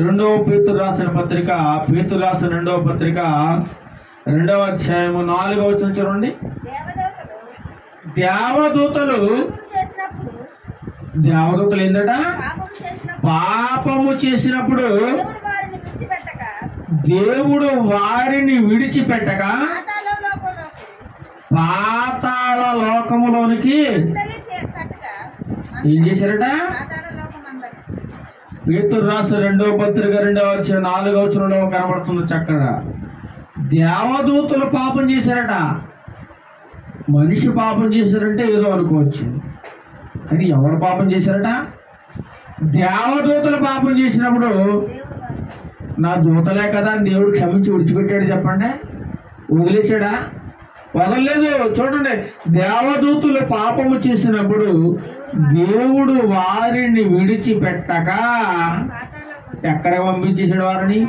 2 పేతురు రాసిన పత్రిక, పేతురు రాసిన 2వ పత్రిక 2వ అధ్యాయం 4వ వచనం చూడండి. దేవదూతలు ఏందట? పాపము చేసినప్పుడు దేవుడు వారిని విడిచిపెట్టక పాతాళ లోకములోనికి ఏం చేశారట? పేతురు రాసిన 2వ పత్రిక 2వ అధ్యాయం 4వ వచనంలో కనబడుతుంది చక్కగా. దేవదూతలు పాపం చేశారట. మనిషి పాపం చేశారంటే ఏదో అనుకోవచ్చు, కానీ ఎవరు పాపం చేశారట? దేవదూతలు పాపం చేసినప్పుడు నా దూతలే కదా అని దేవుడు క్షమించి విడిచిపెట్టాడు చెప్పండి? వదిలేశాడా? వదలలేదు. చూడండి, దేవదూతులు పాపము చేసినప్పుడు దేవుడు వారిని విడిచిపెట్టక ఎక్కడ పంపించేసాడు? వారిని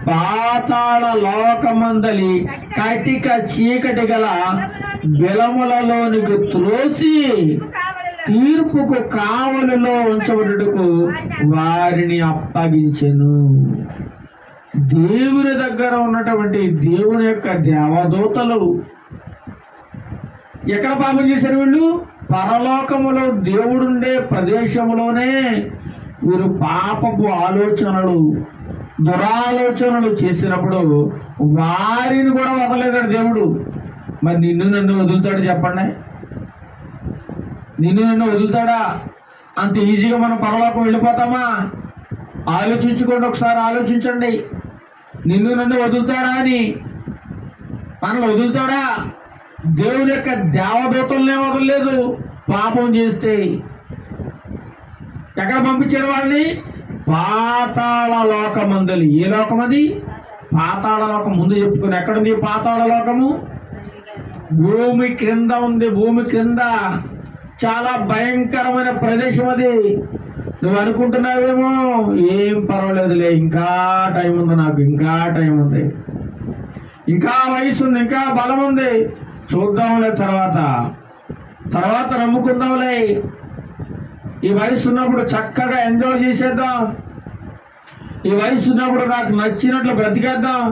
పాతాళ లోకమందలి కటిక చీకటి గల బిలములలోనికి త్రోసి తీర్పుకు కావలిలో ఉంచబడుటకు వారిని అప్పగించెను. దేవుని దగ్గర ఉన్నటువంటి దేవుని యొక్క దేవదూతలు ఎక్కడ పాపం చేశారు? వీళ్ళు పరలోకములో దేవుడుండే ప్రదేశంలోనే వీరు పాపపు ఆలోచనలు, దురాలోచనలు చేసినప్పుడు వారిని కూడా వదలలేదాడు దేవుడు. మరి నిన్ను నన్ను వదులుతాడు చెప్పండి? నిన్ను నన్ను వదులుతాడా? అంత ఈజీగా మనం పరలోకం వెళ్ళిపోతామా? ఆలోచించుకోండి, ఒకసారి ఆలోచించండి. నిన్ను నన్ను వదులుతాడా అని? మనల్ని వదులుతాడా? దేవుని యొక్క దేవదూతలనే వదలలేదు. పాపం చేస్తే ఎక్కడ పంపించారు వాళ్ళని? పాతాళ లోకమందలి. ఏ లోకం అది? పాతాళ లోకం. ముందు చెప్పుకుని ఎక్కడుంది పాతాళ లోకము? భూమి క్రింద ఉంది. భూమి క్రింద చాలా భయంకరమైన ప్రదేశం అది. నువ్వు అనుకుంటున్నావేమో ఏం పర్వాలేదులే, ఇంకా టైం ఉంది, నాకు ఇంకా టైం ఉంది, ఇంకా వయసు ఉంది, ఇంకా బలం ఉంది, చూద్దాంలే, తర్వాత నమ్ముకుందాంలే, ఈ వయసు ఉన్నప్పుడు చక్కగా ఎంజాయ్ చేసేద్దాం, ఈ వయసు ఉన్నప్పుడు నాకు నచ్చినట్లు బ్రతికేద్దాం,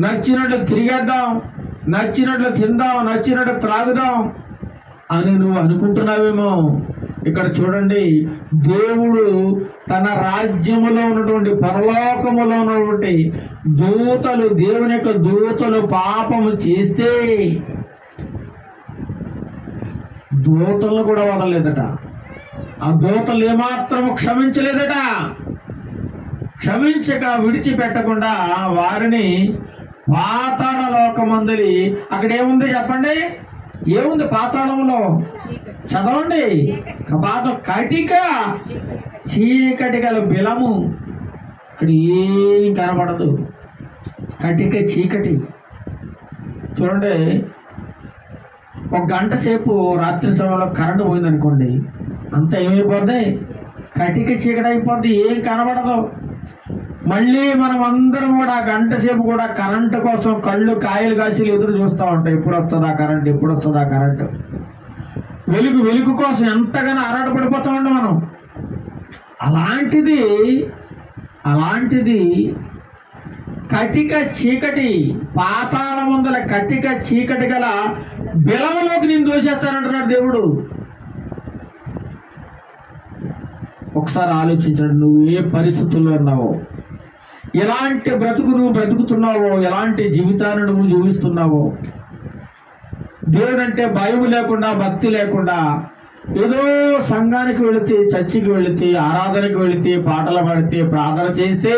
నచ్చినట్లు తిరిగేద్దాం, నచ్చినట్లు తిందాం, నచ్చినట్లు త్రాగుదాం అని నువ్వు అనుకుంటున్నావేమో. ఇక్కడ చూడండి, దేవుడు తన రాజ్యములో ఉన్నటువంటి పరలోకములో ఉన్నటువంటి దూతలు, దేవుని యొక్క దూతలు పాపము చేస్తే దూతలను కూడా వదలలేదట. ఆ దూతలు ఏమాత్రము క్షమించలేదట. క్షమించక విడిచిపెట్టకుండా వారిని పాతాళ లోకమందలి, అక్కడ ఏముంది చెప్పండి? ఏముంది పాతాళంలో? చదవండి. కటిక చీకటి గల బిలము. ఇక్కడ ఏం కనబడదు, కటిక చీకటి. చూడండి, ఒక గంట సేపు రాత్రి సమయంలో కరెంటు పోయిందనుకోండి, అంతా ఏమైపోద్ది? కటిక చీకటి అయిపోద్ది, ఏం కనబడదు. మళ్ళీ మనం అందరం కూడా గంట సేపు కూడా కరెంటు కోసం కళ్ళు కాయలు కాసి ఎదురు చూస్తూ ఉంటాం. ఎప్పుడు వస్తుందా కరెంటు, ఎప్పుడు వస్తుందా కరెంటు? వెలుగు కోసం ఎంతగానో ఆరాటపడిపోతామండి మనం. అలాంటిది కటిక చీకటి, పాతాళమందల కటిక చీకటి గల బిలవలోకి నేను దోషేస్తానంటున్నాడు దేవుడు. ఒకసారి ఆలోచించండి, నువ్వు ఏ పరిస్థితుల్లో ఉన్నావో, ఎలాంటి బ్రతుకు నువ్వు బ్రతుకుతున్నావో, ఎలాంటి జీవితాన్ని నువ్వు జీవిస్తున్నావో. దేవుడు అంటే భయం లేకుండా, భక్తి లేకుండా, ఏదో సంఘానికి వెళితే, చర్చికి వెళితే, ఆరాధనకి వెళితే, పాటలు పాడితే, ప్రార్థన చేస్తే,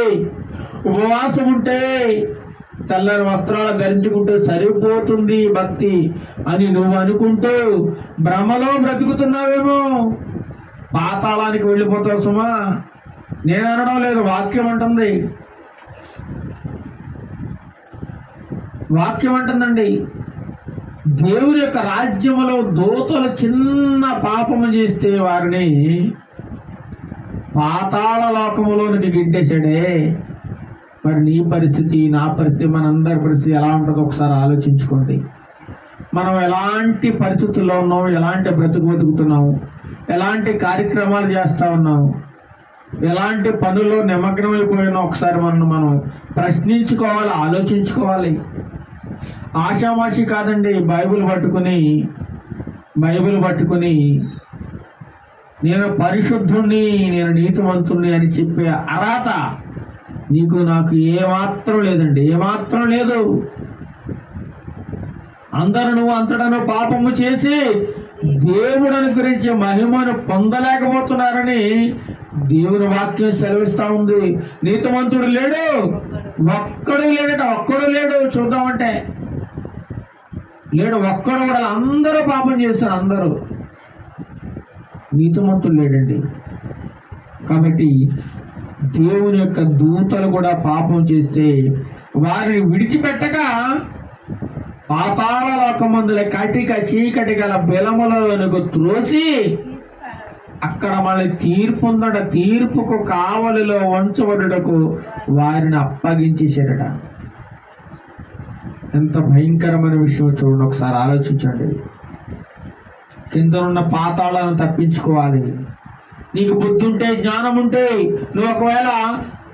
ఉపవాసం ఉంటే, తెల్లని వస్త్రాలు ధరించుకుంటూ సరిపోతుంది భక్తి అని నువ్వు అనుకుంటూ భ్రమలో బ్రతుకుతున్నావేమో. పాతాళానికి వెళ్ళిపోతావు సుమా. నేను అనడం లేదు, వాక్యం అంటుంది. వాక్యం అంటుందండి, దేవుని యొక్క రాజ్యములో దూతలు చిన్న పాపము చేస్తే వారిని పాతాళ లోకములోనికి గిట్టేశాడే. మరి నీ పరిస్థితి, నా పరిస్థితి, మనందరి పరిస్థితి ఎలా ఉంటుందో ఒకసారి ఆలోచించుకోండి. మనం ఎలాంటి పరిస్థితుల్లో ఉన్నాం, ఎలాంటి బతుకుతున్నాము, ఎలాంటి కార్యక్రమాలు చేస్తూ ఉన్నాము, ఎలాంటి పనుల్లో నిమగ్నమైపోయినా ఒకసారి మనం ప్రశ్నించుకోవాలి, ఆలోచించుకోవాలి. ఆషామాషి కాదండి. బైబిల్ పట్టుకుని నేను పరిశుద్ధుణ్ణి, నేను నీతివంతుణ్ణి అని చెప్పే అర్హత నీకు నాకు ఏమాత్రం లేదండి, ఏమాత్రం లేదు. అందరూ అంతటను పాపము చేసి దేవుడిని గురించి మహిమను పొందలేకపోతున్నారని దేవుని వాక్యం సెలవిస్తా ఉంది. నీతిమంతుడు లేడు, ఒక్కడు లేడు. చూద్దామంటే లేడు, ఒక్కడు కూడా. అందరూ పాపం చేస్తారు, అందరూ. నీతిమంతుడు లేడండి. కాబట్టి దేవుని యొక్క దూతలు కూడా పాపం చేస్తే వారిని విడిచిపెట్టక పాతాళ లోకమందుల కటిక చీకటి గల బిలములలోనికి త్రోసి అక్కడ మళ్ళీ తీర్పు ఉందట. తీర్పుకు కావలిలో ఉంచబడుటకు వారిని అప్పగించేశారట. ఎంత భయంకరమైన విషయం చూడండి, ఒకసారి ఆలోచించండి. కింద ఉన్న పాతాళాలను తప్పించుకోవాలి. నీకు బుద్ధి ఉంటే, జ్ఞానం ఉంటే, నువ్వు ఒకవేళ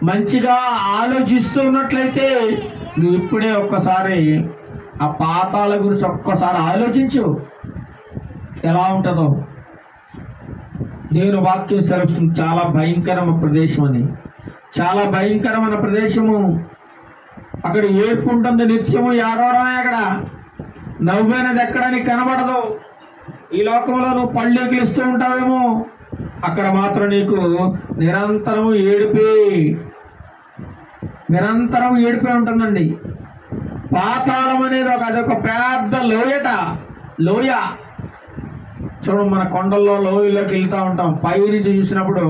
మంచిగా ఆలోచిస్తూ ఉన్నట్లయితే నువ్వు ఇప్పుడే ఒక్కసారి ఆ పాతాళ గురించి ఒక్కసారి ఆలోచించు, ఎలా ఉంటుందో. దేవుని వాక్యం సెలవుతుంది చాలా భయంకరమైన ప్రదేశం అని. చాలా భయంకరమైన ప్రదేశము. అక్కడ ఏడ్పు ఉంటుంది నిత్యము, ఏడవడమే. అక్కడ నవ్వైనది ఎక్కడ నీకు కనబడదు. ఈ లోకంలో నువ్వు పళ్ళు ఎగిలిస్తూ ఉంటావేమో, అక్కడ మాత్రం నీకు నిరంతరము ఏడిపే ఉంటుందండి. పాతాళం అనేది అదొక పెద్ద లోయ. చూడు, మన కొండల్లో లోయలోకి వెళ్తూ ఉంటాం. పై నుంచి చూసినప్పుడు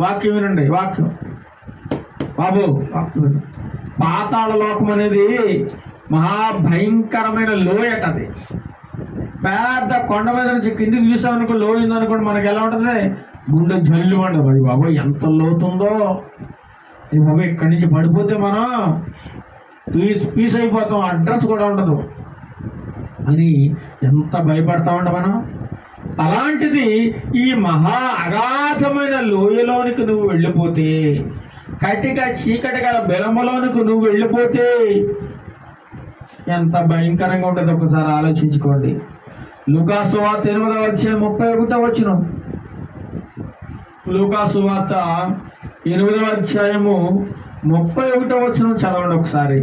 వాక్యం వినండి, వాక్యం పాతాళ లోకం అనేది మహాభయంకరమైన లోయట. అది పెద్ద కొండ మీద నుంచి కిందికి చూసామనుకో, లోయ ఉందనుకోండి, మనకి ఎలా ఉంటుంది? గుండె జల్లు అండి. బాబు ఎంత లోతుందో, బాబు ఇక్కడి నుంచి పడిపోతే మనం పీస్ అయిపోతాం, అడ్రస్ కూడా ఉండదు అని ఎంత భయపడతామంట మనం. అలాంటిది ఈ మహా అగాధమైన లోయలోనికి నువ్వు వెళ్ళిపోతే, కటిక చీకటి గల బెలములోనికి నువ్వు వెళ్ళిపోతే ఎంత భయంకరంగా ఉంటుంది ఒకసారి ఆలోచించుకోండి. లూకాసు వార్త 8వ అధ్యాయం 31వ వచనం. లూకాసు వార్త 8వ అధ్యాయము 31వ వచనం చదవండి ఒకసారి.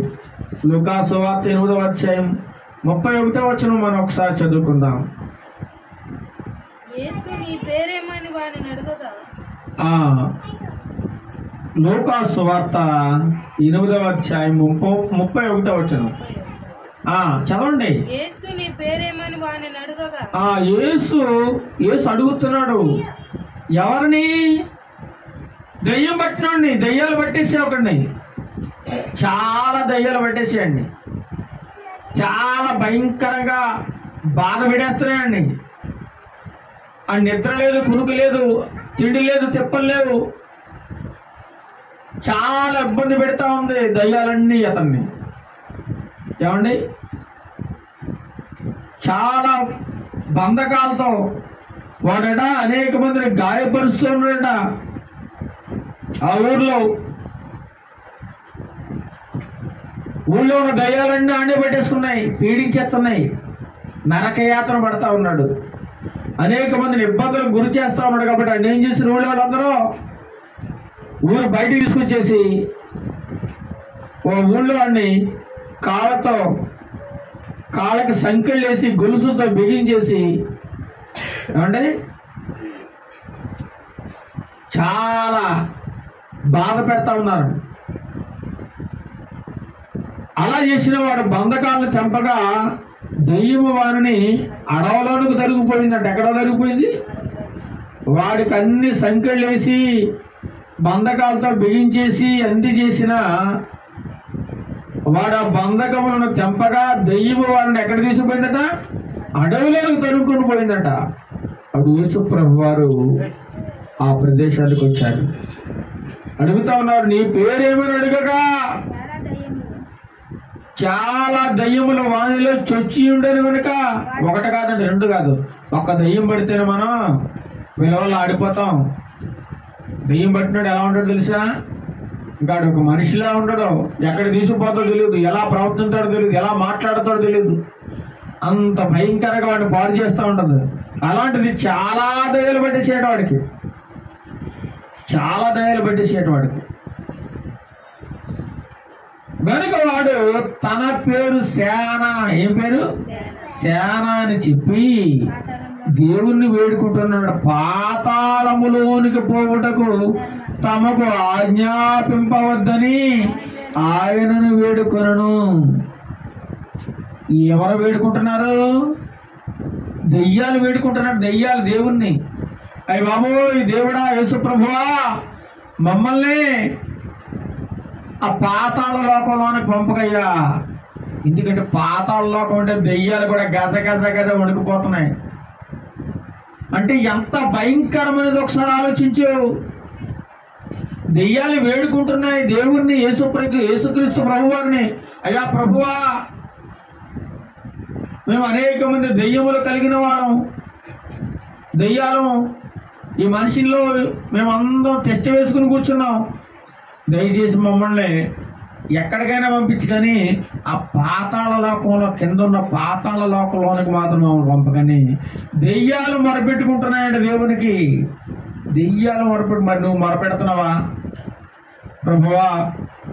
లూకాసు వార్త 8వ అధ్యాయం 31వ వచనం మనం ఒకసారి చదువుకుందాం. లూకాసు వార్త 8వ అధ్యాయం 31వ వచనం చదవండి. యేసు అడుగుతున్నాడు ఎవరిని? దెయ్యం పట్టినండి. దెయ్యాలు పట్టేసే ఒకడిని, చాలా దెయ్యాలు పట్టేసేయండి. చాలా భయంకరంగా బాధ పెడేస్తున్నాయండి. ఆ నిద్ర లేదు, కునుకు లేదు, తిండి లేదు, తిప్పలు లేవు. చాలా ఇబ్బంది పెడతా ఉంది దయ్యాలన్నీ అతన్ని. ఏమండి, చాలా బంధకాలతో వాడట అనేక మందిని గాయపరుస్తున్నాడట. ఆ ఊళ్ళో ఉన్న దయ్యాలన్నీ ఆండే పెట్టేసుకున్నాయి, పీడించేస్తున్నాయి, నరకయాత్ర పడతా ఉన్నాడు. అనేక మందిని ఇబ్బందులకు గురి చేస్తా ఉన్నాడు. కాబట్టి ఆయన ఏం చేసిన ఊళ్ళో వాళ్ళందరూ ఊరు బయటికి తీసుకొచ్చేసి ఓ ఊళ్ళో వాడిని కాళ్ళకి సంకెళ్ళు వేసి గొలుసుతో బిగించేసి ఏమంటే చాలా బాధ పెడతా ఉన్నారు. అలా చేసిన వాడు బంధకాలను చంపగా దెయ్యము వారిని అడవులోనికి తరిగిపోయిందంట. ఎక్కడో తరిగిపోయింది. వాడికి అన్ని సంకెళ్ళు వేసి బంధకాలతో బిగించేసి అన్ని చేసిన వాడు ఆ బంధకములను తెంపగా దెయ్యము వారిని ఎక్కడ తీసుకుపోయిందట? అడవిలోనికి తరుముకొని పోయిందట. అప్పుడు యేసు ప్రభు వారు ఆ ప్రదేశానికి వచ్చారు. అడుగుతా ఉన్నారు, నీ పేరేమని అడగగా చాలా దయ్యముల వాణిలో చొచ్చి ఉండేది కనుక, ఒకటి కాదండి, రెండు కాదు, ఒక్క దయ్యం పడితేనే మనం విలువలు ఆడిపోతాం. దయ్యం పట్టినాడు ఎలా ఉంటాడో తెలుసా? ఇంకా ఒక మనిషిలా ఉండడు. ఎక్కడ తీసుకుపోతాడో తెలియదు, ఎలా ప్రవర్తిస్తాడో తెలియదు, ఎలా మాట్లాడతాడో తెలియదు. అంత భయంకరంగా వాడిని పాడు చేస్తూ ఉంటుంది. అలాంటిది చాలా దయ్యాలు పట్టేసేయడం వాడికి, చాలా దయ్యాలు పట్టేసేయడం వాడికి. కనుక వాడు తన పేరు సేన, ఏం పేరు? సేన అని చెప్పి దేవుణ్ణి వేడుకుంటున్నాడు. పాతాళములోనికి పోవుటకు తమకు ఆజ్ఞాపింపవద్దని ఆయనను వేడుకొనను. ఎవరు వేడుకుంటున్నారు? దెయ్యాలు వేడుకుంటున్నాడు. దెయ్యాలు దేవుణ్ణి, అయ్య బాబోయ్ దేవుడా, యేసు ప్రభువా, మమ్మల్ని ఆ పాతాళ లోకంలోనికి పంపకయ్యా, ఎందుకంటే పాతాళలోకం అంటే దెయ్యాలు కూడా గజ గజ గజ వణికిపోతున్నాయి. అంటే ఎంత భయంకరమైనది ఒకసారి ఆలోచించు. దెయ్యాలు వేడుకుంటున్నాయి దేవుణ్ణి, యేసుక్రీస్తు ప్రభువారిని, అయ్యా ప్రభువా మేము అనేక మంది దెయ్యములు కలిగిన వాళ్ళం, దెయ్యాలు ఈ మనిషిలో మేమందరం టెస్ట్ వేసుకుని కూర్చున్నాం, దయచేసి మమ్మల్ని ఎక్కడికైనా పంపించు, కానీ ఆ పాతాళ లోకంలో కింద ఉన్న పాతాళ లోకంలోనికి మాత్రం మమ్మల్ని పంపకని దెయ్యాలు మొరపెట్టుకుంటున్నాయండి దేవునికి. దెయ్యాలు మొరపెట్టు. మరి నువ్వు మొరపెడుతున్నావా? ప్రభువా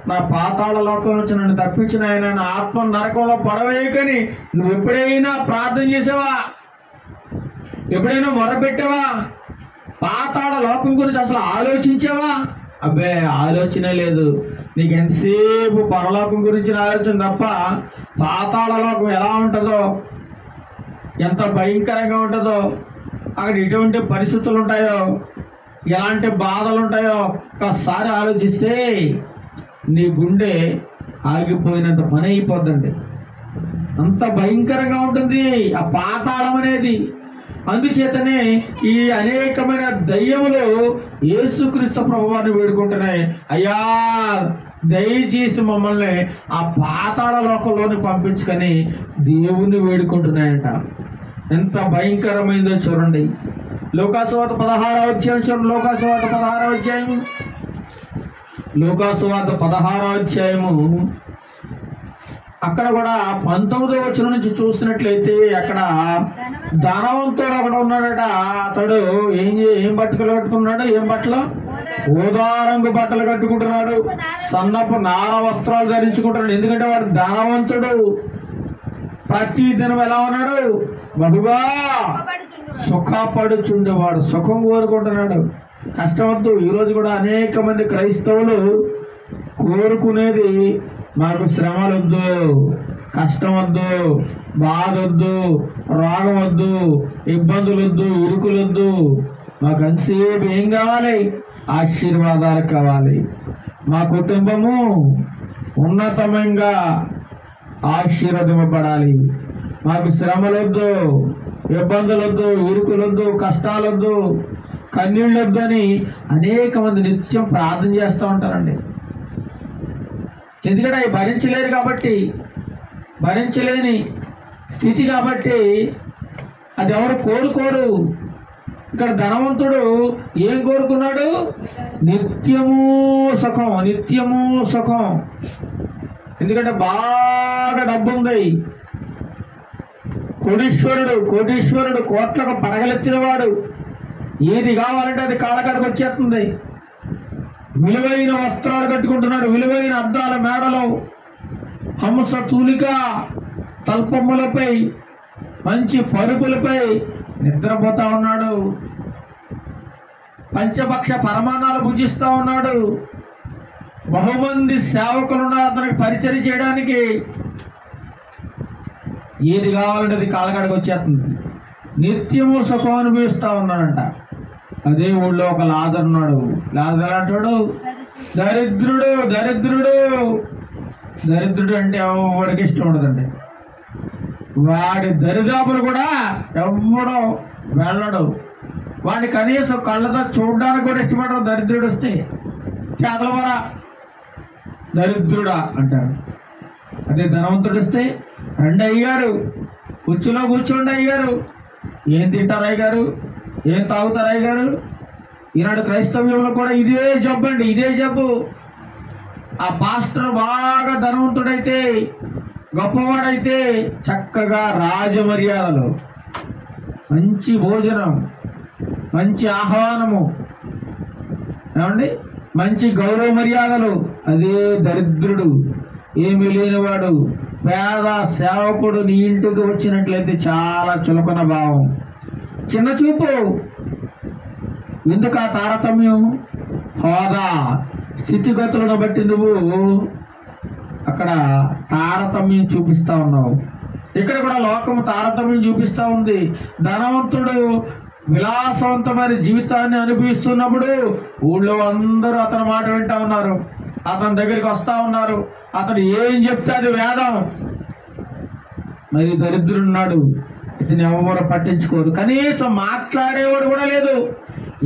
నా పాతాళ లోకం నుంచి నన్ను తప్పించిన ఆయన నా ఆత్మ నరకంలో పడవేయకని నువ్వు ఎప్పుడైనా ప్రార్థన చేసావా? ఎప్పుడైనా మొరపెట్టావా? పాతాళ లోకం గురించి అసలు ఆలోచించావా? అబ్బే ఆలోచనే లేదు. నీకు ఎంతసేపు పరలోకం గురించి ఆలోచన తప్ప పాతాళ లోకం ఎలా ఉంటుందో, ఎంత భయంకరంగా ఉంటుందో, అక్కడ ఎటువంటి పరిస్థితులు ఉంటాయో, ఎలాంటి బాధలు ఉంటాయో ఒక్కసారి ఆలోచిస్తే నీ గుండె ఆగిపోయినంత పని అయిపోద్దండి. అంత భయంకరంగా ఉంటుంది ఆ పాతాళం అనేది. అందుచేతనే ఈ అనేకమైన దయ్యములు యేసుక్రీస్తు ప్రభువాన్ని వేడుకుంటున్నాయి, అయ్యా దయచేసి మమ్మల్ని ఆ పాతాళ లోకంలోని పంపించుకొని దేవుణ్ణి వేడుకుంటున్నాయంట. ఎంత భయంకరమైందో చూడండి. లోకాసువార్త 16వ అధ్యాయం చూడండి. లోకాసువార్త 16వ అధ్యాయము, లోకాసువార్త 16వ అధ్యాయము అక్కడ కూడా 19వ వచనం నుంచి చూసినట్లయితే అక్కడ ధనవంతుడు ఒకడు ఉన్నాడట. అతడు ఏం బట్టలు కట్టుకున్నాడు? ఏం బట్టలు? ఊదా రంగు బట్టలు కట్టుకుంటున్నాడు, సన్నపు నార వస్త్రాలు ధరించుకుంటున్నాడు. ఎందుకంటే వాడు ధనవంతుడు. ప్రతి దినం ఎలా ఉన్నాడు? బహుగా సుఖపడుచుండేవాడు, సుఖం కోరుకుంటున్నాడు. కష్టవద్దు. ఈరోజు కూడా అనేక మంది క్రైస్తవులు కోరుకునేది మాకు శ్రమలు వద్దు, కష్టం వద్దు, బాధ వద్దు, రోగం వద్దు, ఇబ్బందులు వద్దు, ఇరుకులు వద్దు, మాకు అంతసేపు ఏం కావాలి? ఆశీర్వాదాలు కావాలి. మా కుటుంబము ఉన్నతమంగా ఆశీర్వదింపబడాలి. మాకు శ్రమలొద్దు, ఇబ్బందులొద్దు, ఇరుకులొద్దు, కష్టాలొద్దు, కన్నీళ్ళొద్దు అని అనేక మంది నిత్యం ప్రార్థన చేస్తూ ఉంటారండి. ఎందుకంటే అవి భరించలేరు కాబట్టి, భరించలేని స్థితి కాబట్టి అది ఎవరు కోరుకోరు. ఇక్కడ ధనవంతుడు ఏం కోరుకున్నాడు? నిత్యము సుఖం, నిత్యము సుఖం. ఎందుకంటే బాగా డబ్బు ఉంది. కోటీశ్వరుడు కోట్లకు పడగలెత్తిన వాడు. ఏది కావాలంటే అది కాళ్ళకాడికి వచ్చేస్తుంది. విలువైన వస్త్రాలు కట్టుకుంటున్నాడు, విలువైన అద్దాల మేడలో, హంస తూలిక తల్పములపై, మంచి పరుపులపై నిద్రపోతా ఉన్నాడు. పంచభక్ష పరమాణాలు భుజిస్తూ ఉన్నాడు. బహుమంది సేవకులున్నారు అతనికి పరిచయం చేయడానికి. ఏది కావాలంటే అది కాళ్ళకాడికి వచ్చేస్తుంది. నిత్యము సుఖం అనుభవిస్తూ ఉన్నాడంట. అదే ఊళ్ళో ఒక లాజరు ఉన్నాడు. లాజరు అంటాడు దరిద్రుడు. దరిద్రుడు అంటే ఎవడికి ఇష్టం ఉండదండి. వాడి దరిదాపులు కూడా ఎవడో వెళ్ళడు. వాడిని కనీసం కళ్ళతో చూడడానికి కూడా ఇష్టపడరు. దరిద్రుడు వస్తే చేతల వరా దరిద్రుడా అంటాడు. అదే ధనవంతుడు వస్తే రండి అయ్యగారు, కుర్చీలో కూర్చోండి అయ్యగారు, ఏం తింటారు అయ్యగారు, ఏం తాగుతారు అయ్యగారు. ఈనాడు క్రైస్తవ్యంలో కూడా ఇదే జబ్బు అండి, ఇదే జబ్బు. ఆ పాస్టర్ బాగా ధనవంతుడైతే, గొప్పవాడైతే చక్కగా రాజమర్యాదలు, మంచి భోజనం, మంచి ఆహ్వానము, ఏమండి, మంచి గౌరవ మర్యాదలు. అదే దరిద్రుడు, ఏమీ లేనివాడు, పేద సేవకుడు నీ ఇంటికి వచ్చినట్లయితే చాలా చులకన భావం, చిన్న చూపు. ఎందుకు ఆ తారతమ్యం? హోదా, స్థితిగతులను బట్టి నువ్వు అక్కడ తారతమ్యం చూపిస్తా ఉన్నావు. ఇక్కడ కూడా లోకము తారతమ్యం చూపిస్తూ ఉంది. ధనవంతుడు విలాసవంతమైన జీవితాన్ని అనుభవిస్తున్నప్పుడు ఊళ్ళో అందరూ అతని మాట వింటా ఉన్నారు, అతని దగ్గరికి వస్తూ ఉన్నారు. అతను ఏం చెప్తే అది వేదం. మరి దరిద్రుడున్నాడు, ఇతను ఎవరు పట్టించుకోరు, కనీసం మాట్లాడేవాడు కూడా లేదు.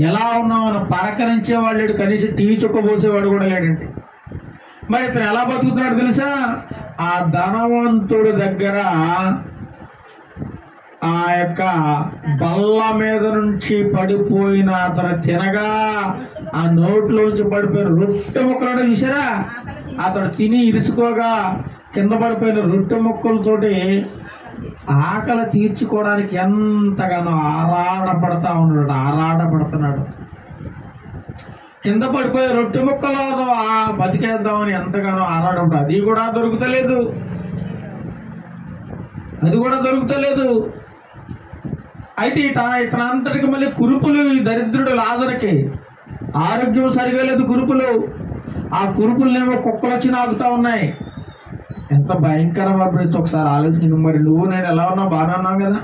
ఎలా ఉన్నామని పలకరించేవాడు లేడు, కనీసం టీవీ చుక్క పోసేవాడు కూడా లేడండి. మరి ఇతను ఎలా బతుకుతున్నాడు తెలుసా? ఆ ధనవంతుడి దగ్గర ఆ యొక్క బల్ల మీద నుంచి పడిపోయిన అతను తినగా ఆ నోట్లోంచి పడిపోయిన రొట్టె ముక్కలు చూసారా, అతడు తిని ఇరుసుకోగా కింద పడిపోయిన రొట్టె ముక్కలతోటి ఆకలి తీర్చుకోవడానికి ఎంతగానో ఆరాటపడుతున్నాడు. కింద పడిపోయే రొట్టె ముక్కలు బతికేద్దామని ఎంతగానో ఆరాటపడు, అది కూడా దొరుకుతలేదు. అయితే ఇతనంతటికి మళ్ళీ కురుపులు, ఈ దరిద్రుడు లాజరుకి ఆరోగ్యం సరిగా లేదు, కురుపులు. ఆ కురుపులనేమో కుక్కలు వచ్చి నాకుతా ఉన్నాయి. ఎంత భయంకరమైన పరిస్థితి ఒకసారి ఆలోచించు. మరి నువ్వు నేను ఎలా ఉన్నావు? బాగానే ఉన్నాం కదా.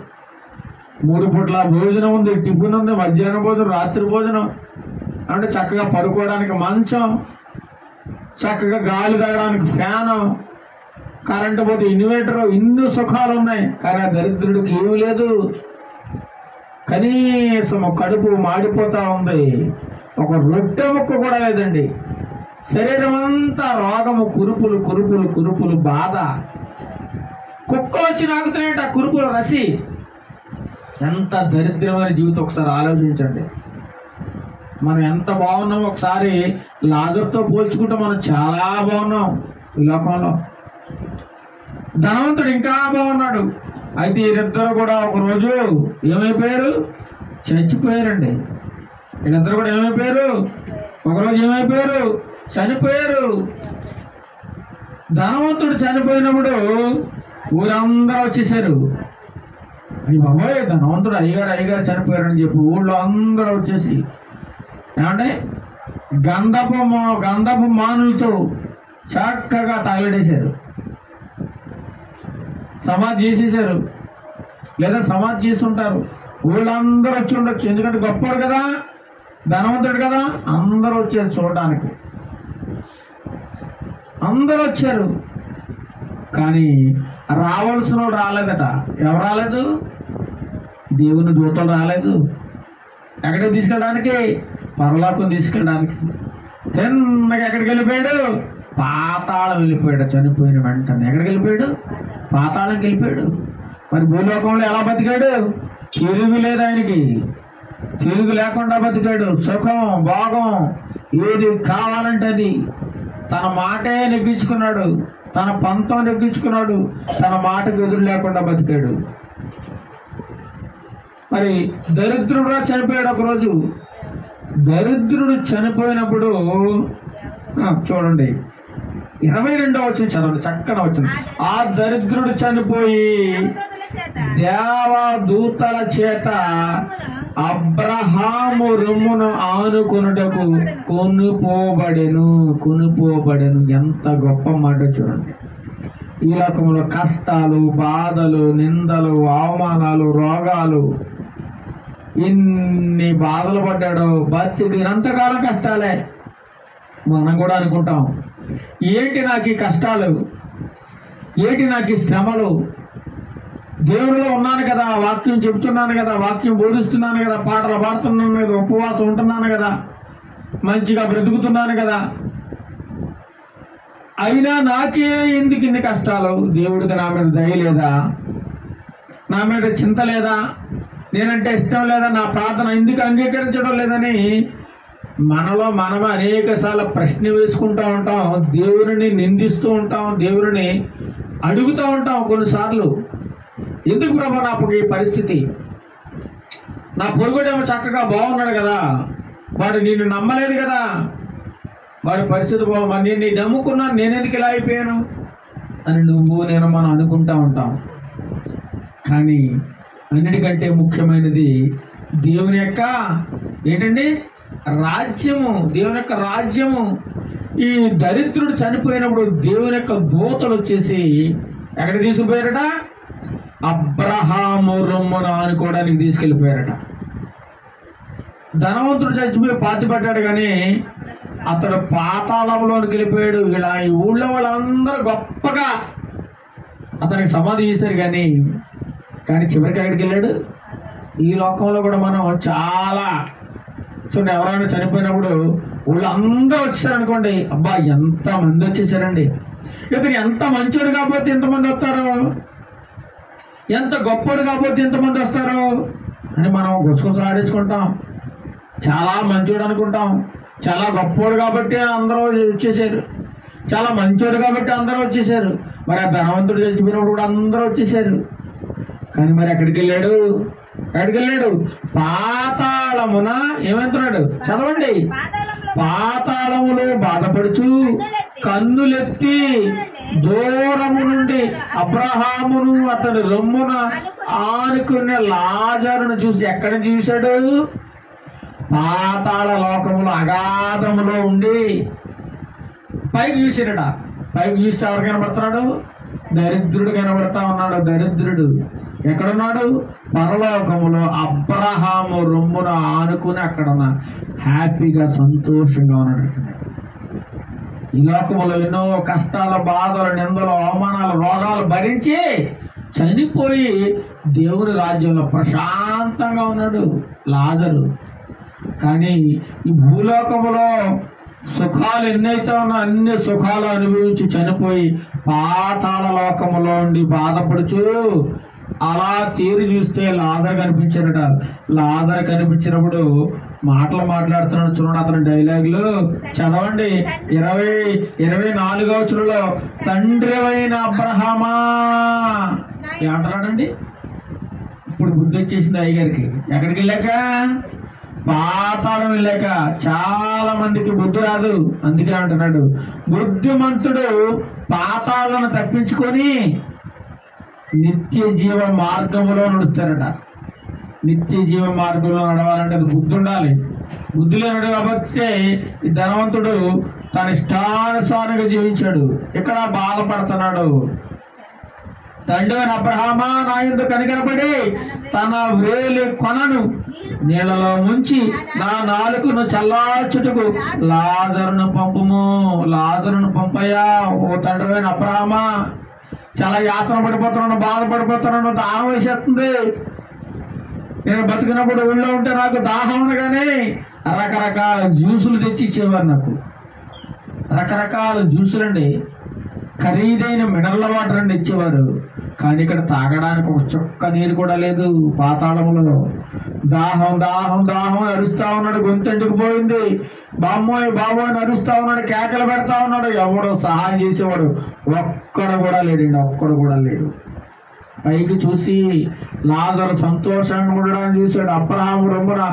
3 పూట్ల భోజనం ఉంది, టిఫిన్ ఉంది, మధ్యాహ్నం భోజనం, రాత్రి భోజనం, అంటే చక్కగా పడుకోవడానికి మంచం, చక్కగా గాలి తాగడానికి ఫ్యాను, కరెంటు పోతే ఇన్వర్టర్, ఇన్ని సుఖాలు ఉన్నాయి. కానీ ఆ దరిద్రుడికి ఏమీ లేదు. కనీసం కడుపు మాడిపోతా ఉంది, ఒక రొట్టె ముక్క కూడా లేదండి. శరీరం అంతా రోగము, కురుపులు, బాధ. కుక్కలు వచ్చి నాకుతున్నాయంటే ఆ కురుపుల రసి. ఎంత దరిద్రమైన జీవితం ఒకసారి ఆలోచించండి. మనం ఎంత బాగున్నాం, ఒకసారి లాజరుతో పోల్చుకుంటే మనం చాలా బాగున్నాం ఈ లోకంలో. ధనవంతుడు ఇంకా బాగున్నాడు. అయితే వీరిద్దరు కూడా ఒకరోజు ఏమైపోయారు? చచ్చిపోయారండి. వీళ్ళిద్దరు కూడా ఏమైపోయారు? ఒకరోజు ఏమైపోయారు? చనిపోయారు. ధనవంతుడు చనిపోయినప్పుడు ఊరందరూ వచ్చేసారు. అయ్యి బాబోయ్, ధనవంతుడు అయ్యగారు చనిపోయారని చెప్పి ఊళ్ళో అందరూ వచ్చేసి ఏమంటే గంధపు మానులతో చక్కగా తగలడేశారు, సమాధి చేసేసారు. లేదా సమాధి చేస్తుంటారు. ఊళ్ళందరూ వచ్చి ఉండొచ్చు, ఎందుకంటే గొప్పవాడు కదా, ధనవంతుడు కదా. అందరూ వచ్చారు చూడడానికి, అందరూ వచ్చారు. కానీ రావాల్సిన వాడు రాలేదట. ఎవరు రాలేదు? దేవుని దూతలు రాలేదు. ఎక్కడికి తీసుకెళ్ళడానికి? పరలోకం తీసుకెళ్ళడానికి. తిన్నగా ఎక్కడికి వెళ్ళిపోయాడు? పాతాళం వెళ్ళిపోయాడు. చనిపోయిన వెంటనే ఎక్కడికి వెళ్ళిపోయాడు? పాతాళంకి వెళ్ళిపోయాడు. మరి భూలోకంలో ఎలా బతికాడు? తిరుగు లేదు ఆయనకి, తిరుగు లేకుండా బతికాడు. సుఖం, భోగం, ఏది కావాలంటే అది. తన మాటే నెగ్గించుకున్నాడు, తన పంతం నెగ్గించుకున్నాడు, తన మాటకు ఎదురు లేకుండా బతికాడు. మరి దరిద్రుడు చనిపోయాడు ఒకరోజు. దరిద్రుడు చనిపోయినప్పుడు చూడండి 22వ వచనం చదవండి, చక్కన వచ్చిన. ఆ దరిద్రుడు చనిపోయి దేవదూతల చేత అబ్రహాము రొమ్మును ఆనుకొనుటకు కొనుపోబడెను. ఎంత గొప్ప మాట చూడండి. ఈ లోకంలో కష్టాలు, బాధలు, నిందలు, అవమానాలు, రోగాలు, ఎన్ని బాధలు పడ్డాడో. బతికినంతకాలం కష్టాలే. మనం కూడా అనుకుంటాం, ఏంటి నాకు ఈ కష్టాలు, ఏంటి నాకు ఈ శ్రమలు, దేవుడిలో ఉన్నాను కదా, వాక్యం చెబుతున్నాను కదా, వాక్యం బోధిస్తున్నాను కదా, పాటలు పాడుతున్నాను కదా, ఉపవాసం ఉంటున్నాను కదా, మంచిగా బ్రతుకుతున్నాను కదా, అయినా నాకే ఎందుకు ఇన్ని కష్టాలు? దేవుడికి నా మీద దయ లేదా? నా మీద చింత లేదా? నేనంటే ఇష్టం లేదా? నా ప్రార్థన ఎందుకు అంగీకరించడం లేదని మనలో మనమే అనేక సార్లు ప్రశ్న వేసుకుంటూ ఉంటాం. దేవుడిని నిందిస్తూ ఉంటాం, దేవుడిని అడుగుతూ ఉంటాం కొన్నిసార్లు. ఎందుకు ప్రభు నాకు ఈ పరిస్థితి? నా పొరుగుడేమో చక్కగా బాగున్నాడు కదా, వాడు నిన్ను నమ్మలేదు కదా, వాడి పరిస్థితి బాగు, నేను నీ నమ్ముకున్నాను, నేనెందుకు ఇలా అయిపోయాను అని నేను మనం అనుకుంటా ఉంటాం. కానీ అన్నిటికంటే ముఖ్యమైనది దేవుని యొక్క ఏంటండి? రాజ్యము. దేవుని యొక్క రాజ్యము. ఈ దరిద్రుడు చనిపోయినప్పుడు దేవుని యొక్క దూతలు వచ్చేసి ఎక్కడ తీసుకుపోయారట? అబ్రహాము రొమ్మును ఆనుకోవడానికి తీసుకెళ్ళిపోయారట. ధనవంతుడు చచ్చిపోయి పాతిపడ్డాడు, కానీ అతడు పాతాళంలోనికి వెళ్ళిపోయాడు. ఇలా ఈ ఊళ్ళో వాళ్ళందరూ గొప్పగా అతనికి సమాధి చేశారు. కానీ చివరికి ఎక్కడికి వెళ్ళాడు? ఈ లోకంలో కూడా మనం చాలా చూడండి, ఎవరైనా చనిపోయినప్పుడు వాళ్ళందరూ వచ్చేసారనుకోండి, అబ్బా ఎంత మంది వచ్చేసారండి. ఇతను ఎంత మంచోడు కాకపోతే ఎంతమంది వస్తారు, ఎంత గొప్పడు కాకపోతే ఎంతమంది వస్తారు అని మనం గుసగుసలు ఆడేసుకుంటాం. చాలా మంచోడు అనుకుంటాం, చాలా గొప్పోడు కాబట్టి అందరూ వచ్చేసారు, చాలా మంచోడు కాబట్టి అందరూ వచ్చేసారు. మరి ఆ ధనవంతుడు చచ్చిపోయినప్పుడు కూడా అందరూ వచ్చేసారు. కానీ మరి ఎక్కడికి వెళ్ళాడు? పాతాళమున ఏమంటున్నాడు? చదవండి. పాతాళములో బాధపడుచు కన్నులెత్తి దూరము నుండి అబ్రహామును అతని రొమ్మున ఆనుకునే లాజరును చూసి ఎక్కడ చూశాడు? పాతాళ లోకములో అగాధములో ఉండి పైకి చూసాడట. పైకి చూస్తే ఎవరు కనబడుతున్నాడు? దరిద్రుడు కనబడతా ఉన్నాడు. దరిద్రుడు ఎక్కడున్నాడు? పరలోకములో అబ్రహాము రొమ్మున ఆనుకుని అక్కడ హ్యాపీగా సంతోషంగా ఉన్నాడు. ఈ లోకములో ఎన్నో కష్టాలు, బాధలు, నిందలు, అవమానాలు, రోగాలు భరించి చనిపోయి దేవుని రాజ్యంలో ప్రశాంతంగా ఉన్నాడు లాజరు. కానీ ఈ భూలోకములో సుఖాలు ఎన్నైతే ఉన్నా అన్ని సుఖాలు అనుభవించి చనిపోయి పాతాళ లోకములో ఉండి బాధపడుచు అలా తీరు చూస్తే లాజరు కనిపించారట. లాజరు కనిపించినప్పుడు మాటలు మాట్లాడుతున్నాడు. చూడండి అతని డైలాగులు చదవండి. 24వ వచనంలో తండ్రి అయిన అబ్రహామా ఏమంటున్నాడండి? ఇప్పుడు బుద్ధి వచ్చేసింది అయ్యగారికి. ఎక్కడికి వెళ్ళాక? పాతాళం వెళ్ళాక. చాలా మందికి బుద్ధి రాదు, అందుకే అంటున్నాడు బుద్ధిమంతుడు పాతాళను తప్పించుకొని నిత్య జీవ మార్గంలో నడుస్తారట. నిత్య జీవ మార్గంలో నడవాలంటే అది బుద్ధి ఉండాలి. బుద్ధి లేనడు కాబట్టి ఈ ధనవంతుడు తన ఇష్టానుసారంగా జీవించాడు. ఇక్కడ బాధపడుతున్నాడు. తండ్రి అయిన అబ్రహామా నా యందు కనికరపడి తన వ్రేలి కొనను నీళ్లలో ముంచి నా నాలుకను చల్లార్చుటకు లాజరును పంపుము. లాజరును పంపయ్యా ఓ తండ్రి అయిన అబ్రహామా. చాలా యాతన పడిపోతున్నాను, బాధపడిపోతున్నాను, దాహం వేసేస్తుంది. నేను బతికినప్పుడు ఊళ్ళో ఉంటే నాకు దాహం అనగానే రకరకాల జ్యూసులు తెచ్చి ఇచ్చేవారు నాకు. రకరకాల జ్యూసులండి, ఖరీదైన మినరల్ వాటర్ అండి ఇచ్చేవారు. కానీ ఇక్కడ తాగడానికి ఒక చుక్క నీరు కూడా లేదు. పాతాళంలో దాహం దాహం దాహం అని అరుస్తా ఉన్నాడు. గొంతెంటుకు పోయింది. బామ్మోయ్ బాబోయ్ అని అరుస్తా ఉన్నాడు, కేకలు పెడతా ఉన్నాడు. ఎవడో సహాయం చేసేవాడు ఒక్కడు కూడా లేడండి, ఒక్కడు కూడా లేడు. పైకి చూసి లాజరు సంతోషంగా ఉండడాన్ని చూశాడు. అబ్రహాము రొమ్మున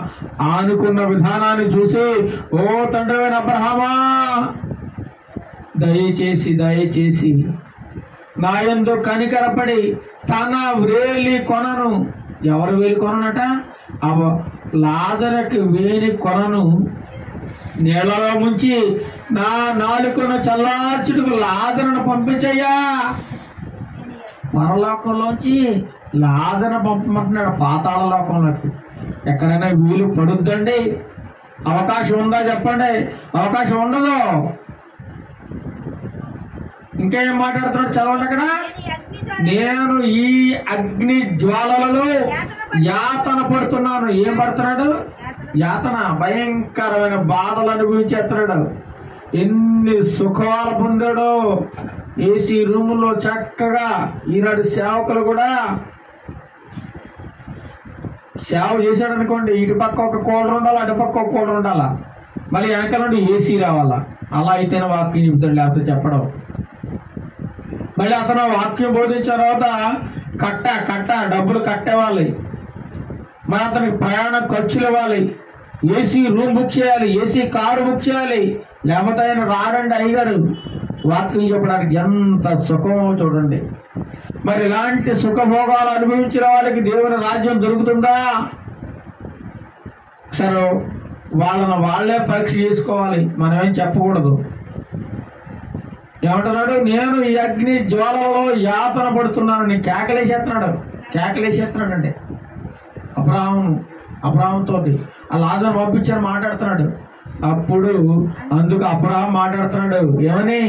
ఆనుకున్న విధానాన్ని చూసి ఓ తండ్రి అయిన అబ్రహామా దయచేసి నా యందు కనికరపడి తన వ్రేలి కొనను. ఎవరు వేలి కొననట? లాజరుకి వేలి కొనను నీళ్లలో ముంచి నా నాలుకను చల్లార్చుటకు లాజరును పంపించయ్యా. పరలోకంలోంచి లాజరును పంపమంటున్నాడు పాతాళ లోకంలోకి. ఎక్కడైనా వీలు పడుద్దండి? అవకాశం ఉందా చెప్పండి? అవకాశం ఉండదు. ఇంకా ఏం మాట్లాడుతున్నాడు చదవండి అక్కడ. నేను ఈ అగ్ని జ్వాలలలో యాతన పడుతున్నాను. ఏం పడుతున్నాడు? యాతన. భయంకరమైన బాధలు అనుభవించేస్తున్నాడు. ఎన్ని సుఖాలు పొందాడో. ఏసీ రూముల్లో చక్కగా ఈనాడు సేవకులు కూడా సేవ చేశాడు అనుకోండి, ఇటు పక్క ఒక కూలర్ ఉండాలి, అటు పక్క ఒక కూలర్ ఉండాలా, మళ్ళీ వెనక నుండి ఏసీ రావాలా. అలా అయితేనే వాక్యం చెబుతాడు, లేకపోతే చెప్పడం. మళ్ళీ అతను వాక్యం బోధించిన తర్వాత కట్ట డబ్బులు కట్టేవాలి. మరి అతనికి ప్రయాణ ఖర్చులు ఇవ్వాలి, ఏసీ రూమ్ బుక్ చేయాలి, ఏసీ కారు బుక్ చేయాలి. లేకపోతే ఆయన రాడండి అయ్యగారు వాక్యం చెప్పడానికి. ఎంత సుఖమో చూడండి. మరి ఇలాంటి సుఖభోగాలు అనుభవించిన వాళ్ళకి దేవుని రాజ్యం దొరుకుతుందా? సరే, వాళ్ళని వాళ్ళే పరీక్ష చేసుకోవాలి, మనమేం చెప్పకూడదు. ఏమంటున్నాడు? నేను ఈ అగ్ని జ్వాలలో యాతన పడుతున్నాను. నేను కేకలేసేస్తున్నాడు అండి అబ్రహాంతో. ఆ లాజరు పంపించారు మాట్లాడుతున్నాడు. అప్పుడు అందుకు అబ్రహాం మాట్లాడుతున్నాడు. ఏమని?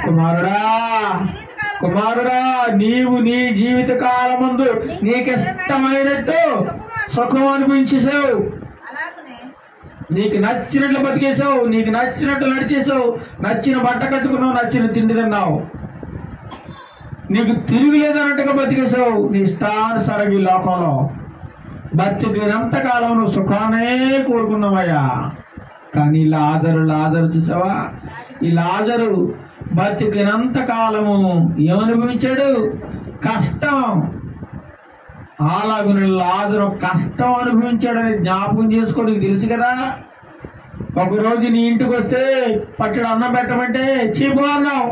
కుమారుడా కుమారుడా, నీవు నీ జీవిత కాలమందు నీకు ఇష్టమైనట్టు సుఖం అనిపించేసావు, నీకు నచ్చినట్లు బతికేసావు, నీకు నచ్చినట్టు నడిచేసావు, నచ్చిన బట్ట కట్టుకున్నావు, నచ్చిన తిండి తిన్నావు, నీకు తిరుగులేదన్నట్టుగా బతికేసావు. నీ ఇష్టానుసారం ఈ లోకంలో బతికినంతకాలం నువ్వు సుఖానే కోరుకున్నావయ్యా. కానీ లాజరు చూసావా? ఈ లాజరు బతికినంత కాలము ఏమనుభవించాడు? కష్టం. అలాగే లాజరు కష్టం అనుభవించాడని జ్ఞాపకం చేసుకో. నీకు తెలుసు కదా, ఒకరోజు నీ ఇంటికి వస్తే పట్టడు అన్నం పెట్టమంటే చీపు అన్నావు.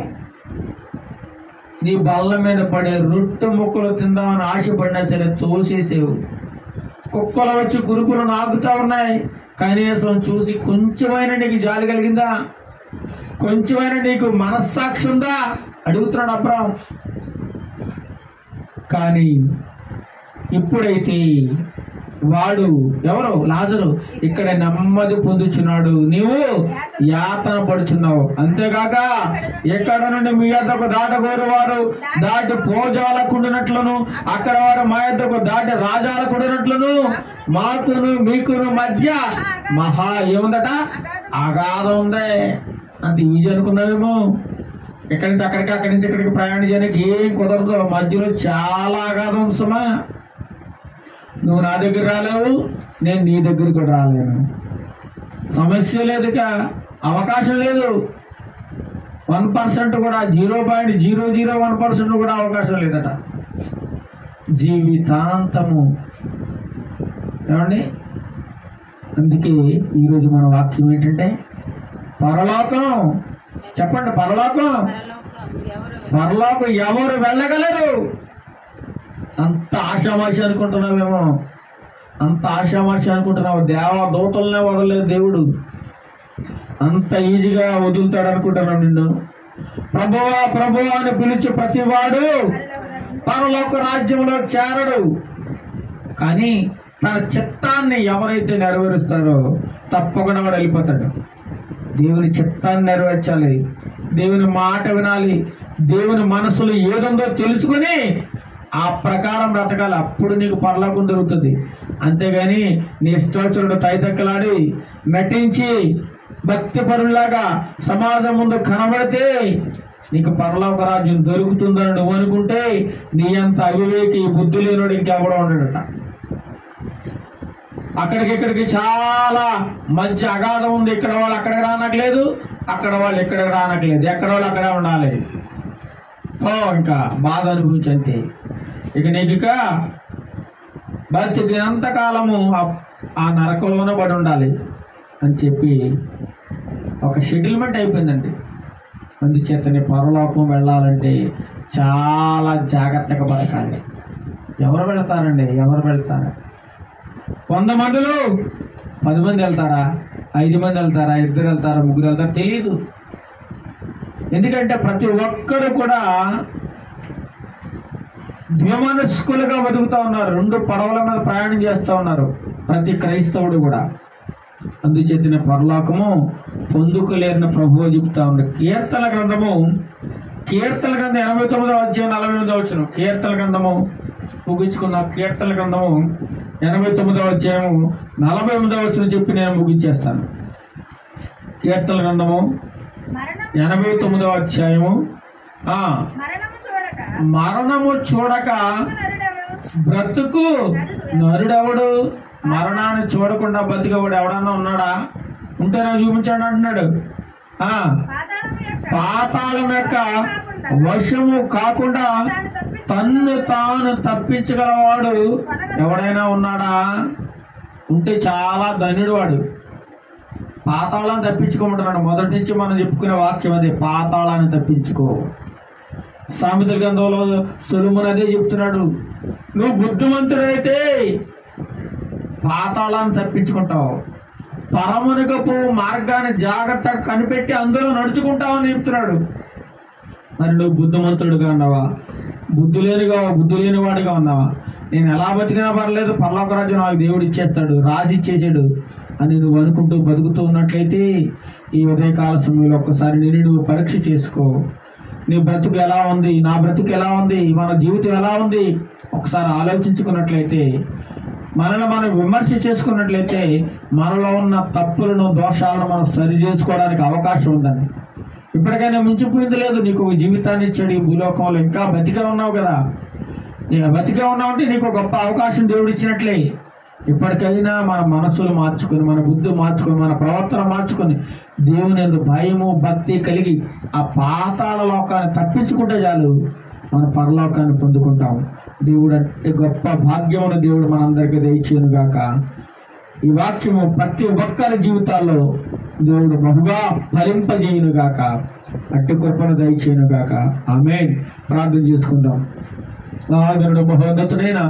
నీ బల్ల మీద పడే రొట్టె ముక్కలు తిందామని ఆశపడినా సరే తోసేసేవు. కుక్కలు వచ్చి కురుకులు నాకుతా ఉన్నాయి, కనీసం చూసి కొంచెమైనా నీకు జాలి కలిగిందా? కొంచెమైనా నీకు మనస్సాక్షి ఉందా? అడుగుతున్నాడు అబ్రాహాం. కానీ ఇప్పుడైతే వాడు ఎవరు? లాజరు ఇక్కడ నెమ్మది పొందుచున్నాడు, నీవు యాతన పడుచున్నావు. అంతేగాక ఎక్కడ నుండి మీ యొద్దకు దాటగోరు వారు దాటి పోజాలకుండినట్లును, అక్కడ వారు మా యొద్దకు దాటి రాజాలకుండినట్లును మాకును మీకును మధ్య మహా ఏముందట? అగాధం ఉందే. అంత ఈజీ అనుకున్నావేమో. ఇక్కడి నుంచి అక్కడికి, అక్కడి నుంచి ఇక్కడికి ప్రయాణం చేయడానికి ఏం కుదరదు. మధ్యలో చాలా అగాధం సుమా. నువ్వు నా దగ్గర రాలేవు, నేను నీ దగ్గర కూడా రాలేను. సమస్య లేదు, అవకాశం లేదు. 1% కూడా, 0.001% కూడా అవకాశం లేదట జీవితాంతము. ఏమండి? అందుకే ఈరోజు మన వాక్యం ఏంటంటే పరలోకం. చెప్పండి, పరలోకం ఎవరు వెళ్ళగలరు? అంత ఆశామాషి అనుకుంటున్నావేమో, అంత ఆశామాషి అనుకుంటున్నావు. దేవదూతలనే వదలలేదు దేవుడు, అంత ఈజీగా వదులుతాడు అనుకుంటున్నావు నిన్ను. ప్రభువా ప్రభువా అని పిలిచి ప్రతివాడు పరలోక రాజ్యంలో చేరడు. కానీ తన చిత్తాన్ని ఎవరైతే నెరవేరుస్తారో తప్పకుండా వాడు వెళ్ళిపోతాడు. దేవుని చిత్తాన్ని నెరవేర్చాలి, దేవుని మాట వినాలి, దేవుని మనసులో ఏదుందో తెలుసుకుని ఆ ప్రకారం బ్రతకాలి. అప్పుడు నీకు పరలోకం దొరుకుతుంది. అంతేగాని నీ ఇష్టోచరుడు తైతక్కలాడి నటించి భక్తి పరుల్లాగా సమాజం ముందు కనబడితే నీకు పరలోక రాజ్యం దొరుకుతుందని నువ్వు అనుకుంటే నీ అంత అవివేకి బుద్ధి లేనుడు ఇంకెవడో ఉండడట. అక్కడికిక్కడికి చాలా మంచి అగాధం ఉంది. ఇక్కడ వాళ్ళు అక్కడికి రానట్లేదు, అక్కడ వాళ్ళు ఇక్కడికి రానట్లేదు, ఎక్కడ వాళ్ళు అక్కడే ఉండాలి. ఇంకా బాధ అనుభవించంతే. ఇక నీకు బతికినంతకాలము ఆ నరకంలోనే పడి ఉండాలి అని చెప్పి ఒక షెడ్యూల్మెంట్ అయిపోయిందండి. అందుచేతనే పరలోకం వెళ్ళాలంటే చాలా జాగ్రత్తగా బతకాలి. ఎవరు వెళ్తారండి? ఎవరు వెళ్తారు? 100 మందిలో 10 మంది వెళ్తారా? 5 మంది వెళ్తారా? 2 వెళ్తారా? 3 వెళ్తారా? తెలీదు. ఎందుకంటే ప్రతి ఒక్కరు కూడా ద్విమనస్కులుగా బతుకుతా ఉన్నారు. 2 పడవల మీద ప్రయాణం చేస్తూ ఉన్నారు ప్రతి క్రైస్తవుడు కూడా. అందుచేతనే పరలోకము పొందుకోలేని ప్రభువు చెబుతా ఉన్నారు. కీర్తన గ్రంథం 89వ అధ్యాయం 48వ వచనం. కీర్తన గ్రంథము ముగించుకున్న కీర్తన గ్రంథము 89వ అధ్యాయము 48వ వచనం చెప్పి నేను ముగించేస్తాను. కీర్తన గ్రంథము 89వ అధ్యాయము మరణము చూడక బ్రతుకు నరుడెవడు? మరణాన్ని చూడకుండా బతికేవాడు ఎవడన్నా ఉన్నాడా? ఉంటే నాకు చూపించండి అంటున్నాడు. పాతాళం యొక్క వశము కాకుండా తన్ను తాను తప్పించగలవాడు ఎవడైనా ఉన్నాడా? ఉంటే చాలా ధన్యుడు వాడు. పాతాళాన్ని తప్పించుకోమంటున్నాడు. మొదటి నుంచి మనం చెప్పుకునే వాక్యం అదే, పాతాళాన్ని తప్పించుకో. సామెతల గ్రంథంలో సొలొమోను అదే చెప్తున్నాడు. నువ్వు బుద్ధిమంతుడైతే పాతాళాన్ని తప్పించుకుంటావు, పరమునకపు మార్గాన్ని జాగ్రత్తగా కనిపెట్టి అందులో నడుచుకుంటావు అని చెప్తున్నాడు. మరి నువ్వు బుద్ధిమంతుడుగా ఉన్నావా? బుద్ధి లేని వాడిగా ఉన్నావా? నేను ఎలా బతికినా పర్లేదు, పరలోక రాజ్యం నాకు దేవుడు ఇచ్చేస్తాడు, రాసి ఇచ్చేసాడు అని నువ్వు అనుకుంటూ బతుకుతూ ఉన్నట్లయితే ఈ ఉదయకాల సమయంలో ఒక్కసారి నువ్వు పరీక్ష చేసుకో. నీ బ్రతుకు ఎలా ఉంది, నా బ్రతుకు ఎలా ఉంది, మన జీవితం ఎలా ఉంది ఒకసారి ఆలోచించుకున్నట్లయితే, మనల్ని మనం విమర్శ చేసుకున్నట్లయితే మనలో ఉన్న తప్పులను దోషాలను మనం సరి చేసుకోవడానికి అవకాశం ఉందండి. ఇప్పటికైనా మించిపోయింది లేదు. నీకు జీవితాన్ని ఇచ్చాడు ఈ భూలోకంలో, ఇంకా బతికే ఉన్నావు కదా. బతికే ఉన్నావు అంటే నీకు గొప్ప అవకాశం దేవుడు ఇచ్చినట్లే. ఇప్పటికైనా మన మనసులు మార్చుకొని, మన బుద్ధి మార్చుకొని, మన ప్రవర్తన మార్చుకొని దేవుని యందు భయము భక్తి కలిగి ఆ పాతాళ లోకాన్ని తప్పించుకుంటే చాలు, మన పరలోకాన్ని పొందుకుంటాం. దేవుడు అంటే గొప్ప భాగ్యమును దేవుడు మనందరికీ దయచేయును గాక. ఈ వాక్యము ప్రతి ఒక్కరి జీవితాల్లో దేవుడు బహుగా ఫలింపజేయును గాక. అట్టి కృపను దయచేయును గాక. ఆమేన్. ప్రార్థన చేసుకుందాం. ఆదరుడు మహోన్నతుడైన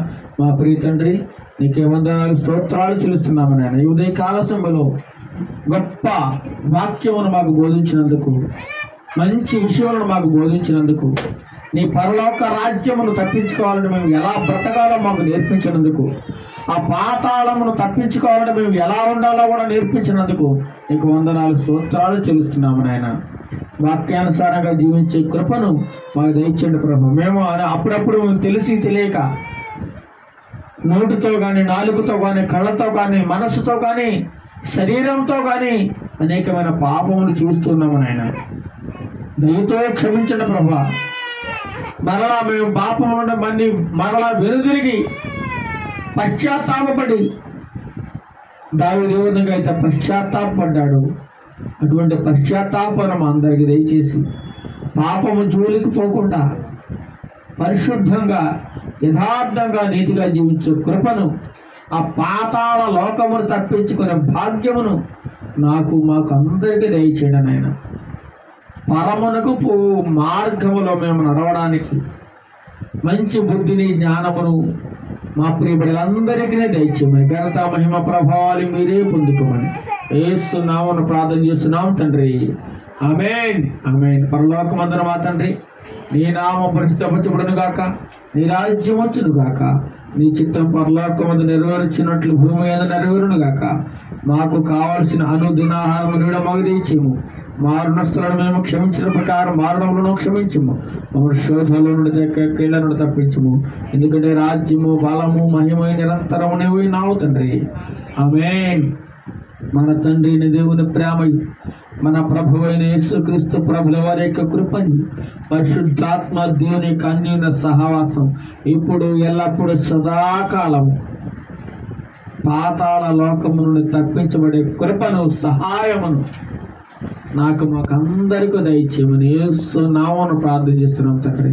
మా ప్రియ తండ్రి, నీకే వందనాలు స్తోత్రాలు చెల్లిస్తున్నాము నాయన. ఈ ఉదయ కాల సమయంలో గొప్ప వాక్యమును మాకు బోధించినందుకు, మంచి విషయాలను మాకు బోధించినందుకు, నీ పరలోక రాజ్యమును తప్పించుకోవాలని మేము ఎలా బ్రతకాలో మాకు నేర్పించినందుకు, ఆ పాతాళమును తప్పించుకోవాలని మేము ఎలా ఉండాలో కూడా నేర్పించినందుకు నీకు వందనాలు స్తోత్రాలు చెల్లిస్తున్నాము నాయన. వాక్యానుసారంగా జీవించే కృపను మాకు దయచేయండి ప్రభు. మేము అప్పుడప్పుడు తెలిసి తెలియక నోటితో కానీ, నాలుగుతో కానీ, కళ్ళతో కానీ, మనస్సుతో కానీ, శరీరంతో కానీ అనేకమైన పాపములు చూస్తున్నాము నాయన. దయతో క్షమించండి ప్రభు. మరలా మేము పాపం మంది మరలా వెనుదిరిగి పశ్చాత్తాపడి, దావీదు ఏ విధంగా అయితే పశ్చాత్తాపడ్డాడు అటువంటి పశ్చాత్తాపం అందరికి దయచేసి పాపము జోలికి పోకుండా పరిశుద్ధంగా, యథార్థంగా, నీతిగా జీవించే కృపను, ఆ పాతాళ లోకమును తప్పించుకునే భాగ్యమును మాకు అందరికీ దయచేయండి నాయన. పరమునకు మార్గములో మేము నడవడానికి మంచి బుద్ధిని, జ్ఞానమును మా ప్రియ బిడ్డలందరికీ దయచేయమని, ఘనత మహిమ ప్రభావాలు మీరే పొందుకోమని యేసు నామమున ప్రార్థన చేస్తున్నాం తండ్రి. ఆమేన్. ఆమేన్. పరలోకమందున మా తండ్రి, నీ నామం పరిశుద్ధపరచబడును గాక, నీ రాజ్యం వచ్చును గాక, నీ చిత్తం పరలోకమందు నెరవేర్చినట్లు భూమి మీద నెరవేరును గాక. మాకు కావలసిన అనుదినాహారము నీడ మాకు దయచేయము. మా రుణస్థులను మేము క్షమించిన ప్రకారం మారణములను క్షమించము. మమ్మల్ని శోధనలో నుండి కీళ్ళ నుండి తప్పించము. ఎందుకంటే రాజ్యము, బలము, మహిమ నిరంతరము నీవే నావు తండ్రి. ఆమేన్. మన తండ్రి అయిన దేవుని ప్రేమయు, మన ప్రభు అయిన యేసుక్రీస్తు ప్రభుల వారి యొక్క కృపయు, పరిశుద్ధాత్మ దేవుని యొక్క అన్యోన్య సహవాసం ఇప్పుడు ఎల్లప్పుడూ సదాకాలము పాతాళ లోకము నుండి తప్పించబడే కృపను, సహాయమును మాకు అందరికీ దయచేయమని యేసు నామమున ప్రార్థన చేస్తున్నాం తండ్రి.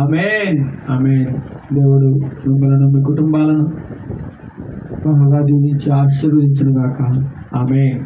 ఆమేన్. ఆమేన్. దేవుడు మిమ్మల్ని, మీ కుటుంబాలను బహుగా దీవించి ఆశీర్వదించును గాక. ఆమేన్.